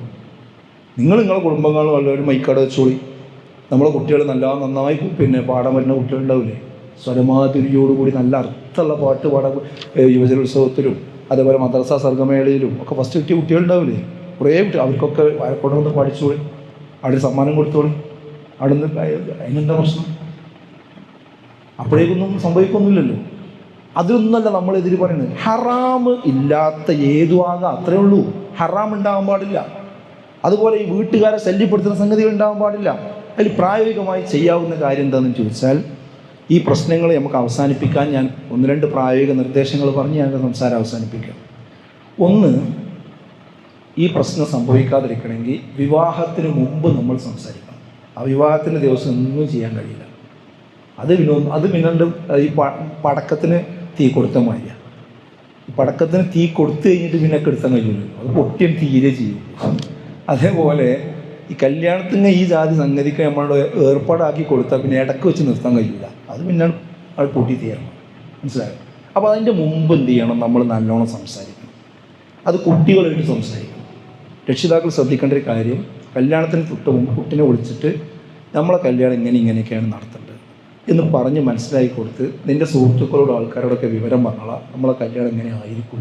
[SPEAKER 1] നിങ്ങളെ കുടുംബങ്ങളും എല്ലാവരും മൈക്കാട് വെച്ചോളി. നമ്മളെ കുട്ടികൾ നന്നായി പാടാൻ പറ്റുന്ന കുട്ടികളുണ്ടാവില്ലേ? സ്വരമാധുരിയോടുകൂടി നല്ല അർത്ഥമുള്ള പാട്ട് പാടാൻ യുവജനോത്സവത്തിലും അതേപോലെ മദ്രസ സർഗമേളയിലും ഒക്കെ ഫസ്റ്റ് കിട്ടിയ കുട്ടികളുണ്ടാവില്ലേ? കുറേ കുട്ടികൾ. അവർക്കൊക്കെ കൊണ്ടുവന്ന് പഠിച്ചോളി, അവിടെ സമ്മാനം കൊടുത്തോളി. അവിടെ നിന്ന് അതിനെന്താ പ്രശ്നം? അപ്പോഴേക്കൊന്നും സംഭവിക്കൊന്നുമില്ലല്ലോ. അതിലൊന്നല്ല നമ്മളെതിര് പറയുന്നത്. ഹറാമ് ഇല്ലാത്ത ഏതും ആകാം, അത്രയേ ഉള്ളൂ. ഹറാം ഉണ്ടാകാൻ പാടില്ല. അതുപോലെ ഈ വീട്ടുകാരെ ശല്യപ്പെടുത്തുന്ന സംഗതികൾ ഉണ്ടാകാൻ പാടില്ല. അതിൽ പ്രായോഗികമായി ചെയ്യാവുന്ന കാര്യം എന്താണെന്ന് ചോദിച്ചാൽ, ഈ പ്രശ്നങ്ങൾ നമുക്ക് അവസാനിപ്പിക്കാൻ ഞാൻ 1-2 പ്രായോഗിക നിർദ്ദേശങ്ങൾ പറഞ്ഞ് ഞാൻ സംസാരം അവസാനിപ്പിക്കാം. ഒന്ന്, ഈ പ്രശ്നം സംഭവിക്കാതിരിക്കണമെങ്കിൽ വിവാഹത്തിന് മുമ്പ് നമ്മൾ സംസാരിക്കണം. ആ വിവാഹത്തിൻ്റെ ദിവസം ഒന്നും ചെയ്യാൻ കഴിയില്ല. അത് പിന്നീട് ഈ പടക്കത്തിന് തീ കൊടുത്ത മാതിരിയാണ്. ഈ പടക്കത്തിന് തീ കൊടുത്തു കഴിഞ്ഞിട്ട് പിന്നെ എടുത്താൻ കഴിയില്ലല്ലോ, അത് പൊട്ടിയും തീരെ ചെയ്യും. അതേപോലെ ഈ കല്യാണത്തിന് ഈ ജാതി സംഗതിക്ക് നമ്മളോട് ഏർപ്പാടാക്കി കൊടുത്താൽ പിന്നെ ഇടയ്ക്ക് വെച്ച് നിർത്താൻ കഴിയില്ല. അത് പിന്നെ അത് പൊട്ടി തീരണം. മനസ്സിലായോ? അപ്പോൾ അതിൻ്റെ മുമ്പ് എന്ത് ചെയ്യണം? നമ്മൾ നല്ലോണം സംസാരിക്കണം. അത് കുട്ടികളായിട്ട് സംസാരിക്കണം. രക്ഷിതാക്കൾ ശ്രദ്ധിക്കേണ്ട ഒരു കാര്യം, കല്യാണത്തിന് തൊട്ട് മുമ്പ് കുട്ടീനെ വിളിച്ചിട്ട് നമ്മളെ കല്യാണം ഇങ്ങനെയൊക്കെയാണ് നടത്തേണ്ടത് എന്ന് പറഞ്ഞ് മനസ്സിലാക്കി കൊടുത്ത് നിൻ്റെ സുഹൃത്തുക്കളോട് ആൾക്കാരോടൊക്കെ വിവരം പറഞ്ഞോളാം, നമ്മളെ കല്യാണം എങ്ങനെ ആയിരിക്കും.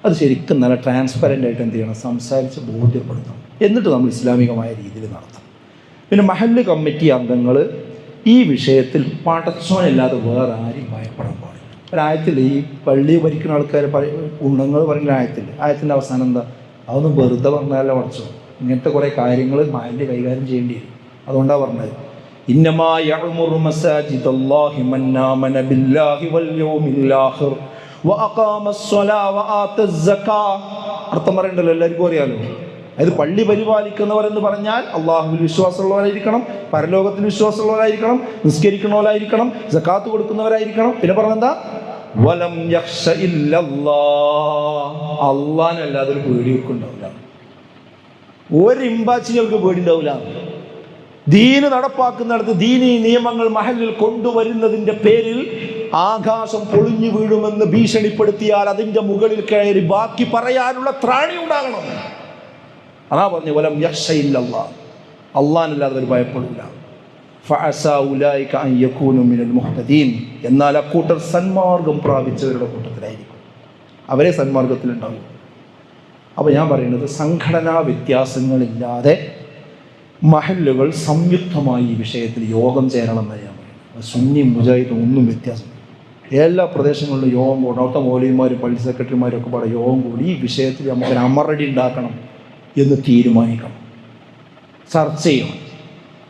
[SPEAKER 1] അത് ശരിക്കും നല്ല ട്രാൻസ്പെറൻ്റ് ആയിട്ട് എന്ത് ചെയ്യണം? സംസാരിച്ച് ബോധ്യപ്പെടുത്തണം. എന്നിട്ട് നമ്മൾ ഇസ്ലാമികമായ രീതിയിൽ നടത്തണം. പിന്നെ മഹല്ല് കമ്മിറ്റി അംഗങ്ങൾ ഈ വിഷയത്തിൽ പടച്ചോനല്ലാതെ വേറെ ആരും ഭയപ്പെടാൻ പാടില്ല. ഒരായത്തിൽ ഈ പള്ളി ഭരിക്കുന്ന ആൾക്കാർ ഗുണങ്ങൾ പറയുന്ന ആയത്തിൻ്റെ അവസാനം എന്താ? അതൊന്നും വെറുതെ പറഞ്ഞാലോ പടച്ചോ. ഇങ്ങനത്തെ കുറേ കാര്യങ്ങൾ മഹല്ല് കൈകാര്യം ചെയ്യേണ്ടി വരും. അതുകൊണ്ടാണ് പറഞ്ഞത്, ഇന്നമാ യഅ്മുറു മസാജിദല്ലാഹി മൻ ആമന ബില്ലാഹി വൽ യൗമിൽ ആഖിർ വഅഖാമസ്സലാ വആതസ്സകാ. അർത്ഥം പറയണ്ടല്ലോ, എല്ലാവർക്കും അറിയാലോ. അതായത് പള്ളി പരിപാലിക്കുന്നവർ എന്ന് പറഞ്ഞാൽ അള്ളാഹുവിൽ വിശ്വാസമുള്ളവരായിരിക്കണം, പരലോകത്തിൽ വിശ്വാസമുള്ളവരായിരിക്കണം, നിസ്കരിക്കുന്നവരായിരിക്കണം, സക്കാത്ത് കൊടുക്കുന്നവരായിരിക്കണം. പിന്നെ പറഞ്ഞെന്താ? വലം യഖ്ശ ഇല്ലല്ലാഹ്. അള്ളാഹനല്ലാതെ ഒരു പേടിയൊക്കെ ഉണ്ടാവില്ല. ഒരു ഇമ്പാച്ചികൾക്ക് പേടി ഉണ്ടാവില്ല. ദീന് നടപ്പാക്കുന്നിടത്ത് ദീനീ നിയമങ്ങൾ മഹലിൽ കൊണ്ടുവരുന്നതിൻ്റെ പേരിൽ ആകാശം പൊളിഞ്ഞു വീഴുമെന്ന് ഭീഷണിപ്പെടുത്തിയാൽ അതിൻ്റെ മുകളിൽ കയറി ബാക്കി പറയാനുള്ള ത്രാണി ഉണ്ടാകണം. അതാ പറഞ്ഞു വലം യഖ്ശ ഇല്ലല്ലാഹ്. അള്ളാഹനല്ലാതെ അവർ ഭയപ്പെടില്ല. ഫഅസാ ഉലൈക അൻ യകൂനു മിനൽ മുഹ്തദീൻ. എന്നാൽ അക്കൂട്ടർ സന്മാർഗം പ്രാപിച്ചവരുടെ കൂട്ടത്തിലായിരിക്കും, അവരെ സന്മാർഗത്തിലുണ്ടാവും. അപ്പോൾ ഞാൻ പറയുന്നത് സംഘടനാ വ്യത്യാസങ്ങളില്ലാതെ മഹല്ലുകൾ സംയുക്തമായി ഈ വിഷയത്തിൽ യോഗം ചേരണമെന്ന് ഞാൻ പറയുന്നത്. സുന്നി മുജാഹിദും ഒന്നും വ്യത്യാസം. എല്ലാ പ്രദേശങ്ങളിലും യോഗം കൂടണം. അവിടുത്തെ മൗലവിമാരും പള്ളി സെക്രട്ടറിമാരും ഒക്കെ പാടെ യോഗം കൂടി ഈ വിഷയത്തിൽ നമുക്കൊരു അമറടി ഉണ്ടാക്കണം എന്ന് തീരുമാനിക്കണം, ചർച്ച ചെയ്യണം.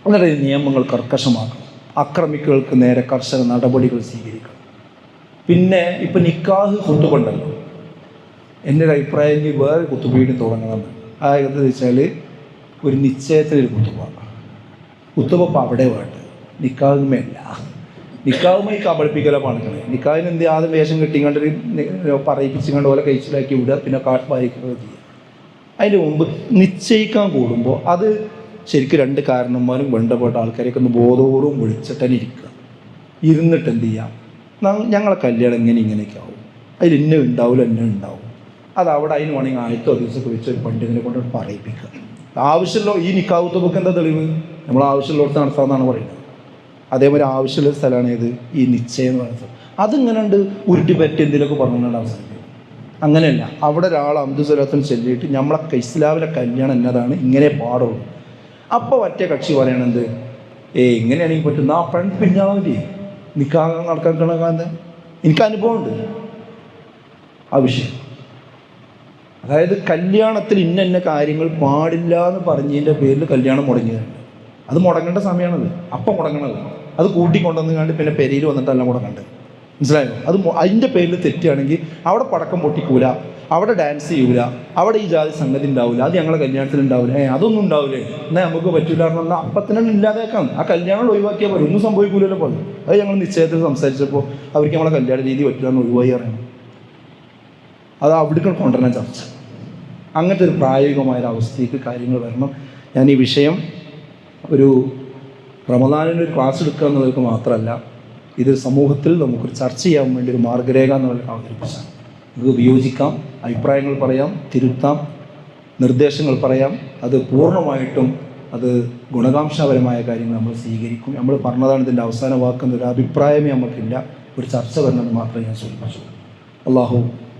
[SPEAKER 1] എന്നിട്ട് നിയമങ്ങൾ കർക്കശമാക്കണം, അക്രമികൾക്ക് നേരെ കർശന നടപടികൾ സ്വീകരിക്കണം. പിന്നെ ഇപ്പം നിക്കാഹ് കുത്തുബുണ്ടല്ലോ, എൻ്റെ ഒരു അഭിപ്രായം വേറെ കുത്തുബീടും തുടങ്ങണമെന്ന്. അതായത് വെച്ചാൽ ഒരു നിശ്ചയത്തിനൊരു കുത്തുബ ഇപ്പം അവിടെ വേണ്ട, നിക്കാഹുമല്ല. നിക്കാഹുമായി കബളിപ്പിക്കല പണിക്കണേ. നിക്കാഹിന് എന്ത് ആദ്യം വേഷം കെട്ടിങ്ങാണ്ട് പറയിപ്പിച്ചുകൊണ്ട് പോലെ കഴിച്ചിലാക്കി വിടുക, പിന്നെ വായിക്കുക ചെയ്യുക. അതിന് മുമ്പ് നിശ്ചയിക്കാൻ കൂടുമ്പോൾ അത് ശരിക്കും രണ്ട് കാരണന്മാരും ബന്ധപ്പെട്ട ആൾക്കാരെയൊക്കെ ഒന്ന് ബോധപൂർവ്വം വിളിച്ചിട്ട് തന്നെ ഇരിക്കുക. ഇരുന്നിട്ട് എന്ത് ചെയ്യാം, ഞങ്ങളെ കല്യാണം ഇങ്ങനെയൊക്കെ ആവും, അതിൽ ഇന്ന ഉണ്ടാവില്ല, എന്നെ ഉണ്ടാവും. അത് അവിടെ അതിന് വേണമെങ്കിൽ ആദ്യത്തെ ദിവസമൊക്കെ വെച്ച് ഒരു പണ്ഡിതനെ കൊണ്ട് പറയിപ്പിക്കുക. ആവശ്യമുള്ള ഈ നിക്കാഹുത്തുബക്ക് എന്താ തെളിവ്? നമ്മൾ ആവശ്യമുള്ളവർക്ക് നടത്താമെന്നാണ് പറയുന്നത്. അതേപോലെ ആവശ്യമുള്ള സ്ഥലമാണ് ഏത്? ഈ നിശ്ചയം എന്ന് പറയുന്നത്. അതിങ്ങനെ ഉണ്ട് ഉരുട്ടി പറ്റി എന്തെങ്കിലുമൊക്കെ പറഞ്ഞുകൊണ്ട് അവസാനിക്കും. അങ്ങനെയല്ല, അവിടെ ഒരാൾ അബ്ദുസ്വലാത്തിന് ചൊല്ലിയിട്ട് നമ്മളെ ഇസ്ലാമിലെ കല്യാണം എന്നതാണ്, ഇങ്ങനെ പാടുള്ളൂ. അപ്പോൾ ഒറ്റ കക്ഷി പറയണത് ഇങ്ങനെയാണെങ്കിൽ പറ്റുന്ന ആ പണി പിന്നാവില്ലേ നിക്കാഹ് നടക്കാൻ കണക്കാന്ന്. എനിക്ക് അനുഭവമുണ്ട് ആ വിഷയം. അതായത് കല്യാണത്തിൽ ഇന്ന കാര്യങ്ങൾ പാടില്ല എന്ന് പറഞ്ഞതിൻ്റെ പേരിൽ കല്യാണം മുടങ്ങിയതുണ്ട്. അത് മുടങ്ങേണ്ട സമയമാണത്, അപ്പം മുടങ്ങണത്. അത് കൂട്ടിക്കൊണ്ടുവന്ന് കണ്ട് പിന്നെ പെരയിൽ വന്നിട്ടല്ല മുടങ്ങേണ്ടത്. മനസ്സിലായോ? അത് അതിൻ്റെ പേരിൽ തെറ്റുകയാണെങ്കിൽ അവിടെ പടക്കം പൊട്ടിക്കൂല, അവിടെ ഡാൻസ് ചെയ്യൂല, അവിടെ ഈ ജാതി സംഗതി ഉണ്ടാവില്ല, അത് ഞങ്ങളുടെ കല്യാണത്തിൽ ഉണ്ടാവില്ല. അതൊന്നും ഉണ്ടാവില്ലേ, എന്നാൽ നമുക്ക് പറ്റൂല പറഞ്ഞാൽ അപ്പത്തിനും ഇല്ലാതേക്കാം. ആ കല്യാണം ഒഴിവാക്കിയാൽ പോലെ ഒന്നും സംഭവിക്കൂലല്ലോ പോലെ. അത് ഞങ്ങൾ നിശ്ചയത്തിൽ സംസാരിച്ചപ്പോൾ അവർക്ക് നമ്മളെ കല്യാണ രീതി പറ്റില്ല എന്ന് ഒഴിവായി അറിയണം. അത് അവിടേക്ക് കൊണ്ടുവരുന്ന ചർച്ച. അങ്ങനത്തെ ഒരു പ്രായോഗികമായൊരവസ്ഥയ്ക്ക് കാര്യങ്ങൾ വരണം. ഞാൻ ഈ വിഷയം ഒരു റമദാനിന് ഒരു ക്ലാസ് എടുക്കുക എന്നുള്ളവർക്ക് മാത്രമല്ല, ഇത് സമൂഹത്തിൽ നമുക്കൊരു ചർച്ച ചെയ്യാൻ വേണ്ടി ഒരു മാർഗ്ഗരേഖ എന്നുള്ള അവതരിപ്പിച്ചാണ്. ഇത് വിയോജിക്കാം, അഭിപ്രായങ്ങൾ പറയാം, തിരുത്താം, നിർദ്ദേശങ്ങൾ പറയാം. അത് പൂർണ്ണമായിട്ടും അത് ഗുണകാംക്ഷപരമായ കാര്യങ്ങൾ നമ്മൾ സ്വീകരിക്കും. നമ്മൾ പറഞ്ഞതാണ് ഇതിൻ്റെ അവസാന വാക്കെന്നൊരു അഭിപ്രായമേ നമുക്കില്ല. ഒരു ചർച്ച വരണമെന്ന് മാത്രമേ ഞാൻ സൂചിപ്പിച്ചു. അള്ളാഹു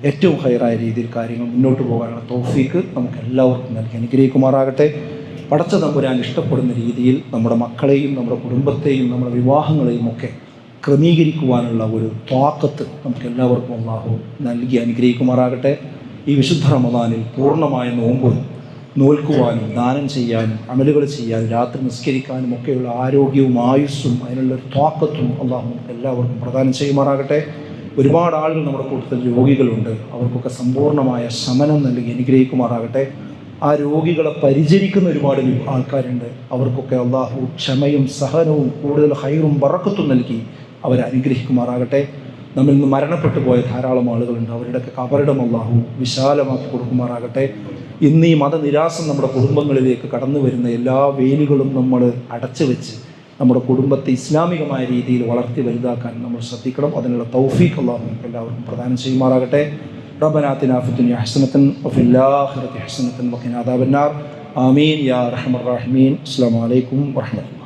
[SPEAKER 1] ഏറ്റവും ഹൈറായ രീതിയിൽ കാര്യങ്ങൾ മുന്നോട്ട് പോകാനുള്ള തൗഫീക്ക് നമുക്ക് എല്ലാവർക്കും നൽകി അനുഗ്രഹിക്കുമാറാകട്ടെ. പടച്ച തമ്പുരാൻ ഇഷ്ടപ്പെടുന്ന രീതിയിൽ നമ്മുടെ മക്കളെയും നമ്മുടെ കുടുംബത്തെയും നമ്മുടെ വിവാഹങ്ങളെയും ഒക്കെ ക്രമീകരിക്കുവാനുള്ള ഒരു ത്വാക്കത്ത് നമുക്ക് എല്ലാവർക്കും അല്ലാഹു നൽകി അനുഗ്രഹിക്കുമാറാകട്ടെ. ഈ വിശുദ്ധ റമദാനിൽ പൂർണ്ണമായ നോമ്പ് നോൽക്കുവാനും ദാനം ചെയ്യാനും അമലുകൾ ചെയ്യാനും രാത്രി നിസ്കരിക്കാനും ഒക്കെയുള്ള ആരോഗ്യവും ആയുസ്സും അതിനുള്ളൊരു ത്വാക്കത്തും അല്ലാഹു എല്ലാവർക്കും പ്രദാനം ചെയ്യുമാറാകട്ടെ. ഒരുപാട് ആളുകൾ നമ്മുടെ കൂട്ടത്തിൽ രോഗികളുണ്ട്, അവർക്കൊക്കെ സമ്പൂർണ്ണമായ ശമനം നൽകി അനുഗ്രഹിക്കുമാറാകട്ടെ. ആ രോഗികളെ പരിചരിക്കുന്ന ഒരുപാട് ആൾക്കാരുണ്ട്, അവർക്കൊക്കെ അല്ലാഹു ക്ഷമയും സഹനവും കൂടുതൽ ഹൈറും ബറക്കത്തും നൽകി അവരെ അനുഗ്രഹിക്കുമാറാകട്ടെ. നമ്മിൽ നിന്ന് മരണപ്പെട്ടു പോയ ധാരാളം ആളുകളുണ്ട്, അവരുടെയൊക്കെ കബറിടം അല്ലാഹു വിശാലമാക്കി കൊടുക്കുമാറാകട്ടെ. ഇന്ന് ഈ മതനിരാസം നമ്മുടെ കുടുംബങ്ങളിലേക്ക് കടന്നു വരുന്ന എല്ലാ വേലികളും നമ്മൾ അടച്ചു വെച്ച് നമ്മുടെ കുടുംബത്തെ ഇസ്ലാമികമായ രീതിയിൽ വളർത്തി വലുതാക്കാൻ നമ്മൾ ശ്രദ്ധിക്കണം. അതിനുള്ള തൗഫീഖ് അല്ലാഹു നമുക്ക് എല്ലാവർക്കും പ്രദാനം ചെയ്യുമാറാകട്ടെ. ربنا آتنا في الدنيا حسنة وفي الآخرة حسنة وقنا عذاب النار آمين يا أرحم الراحمين. السلام عليكم ورحمة الله.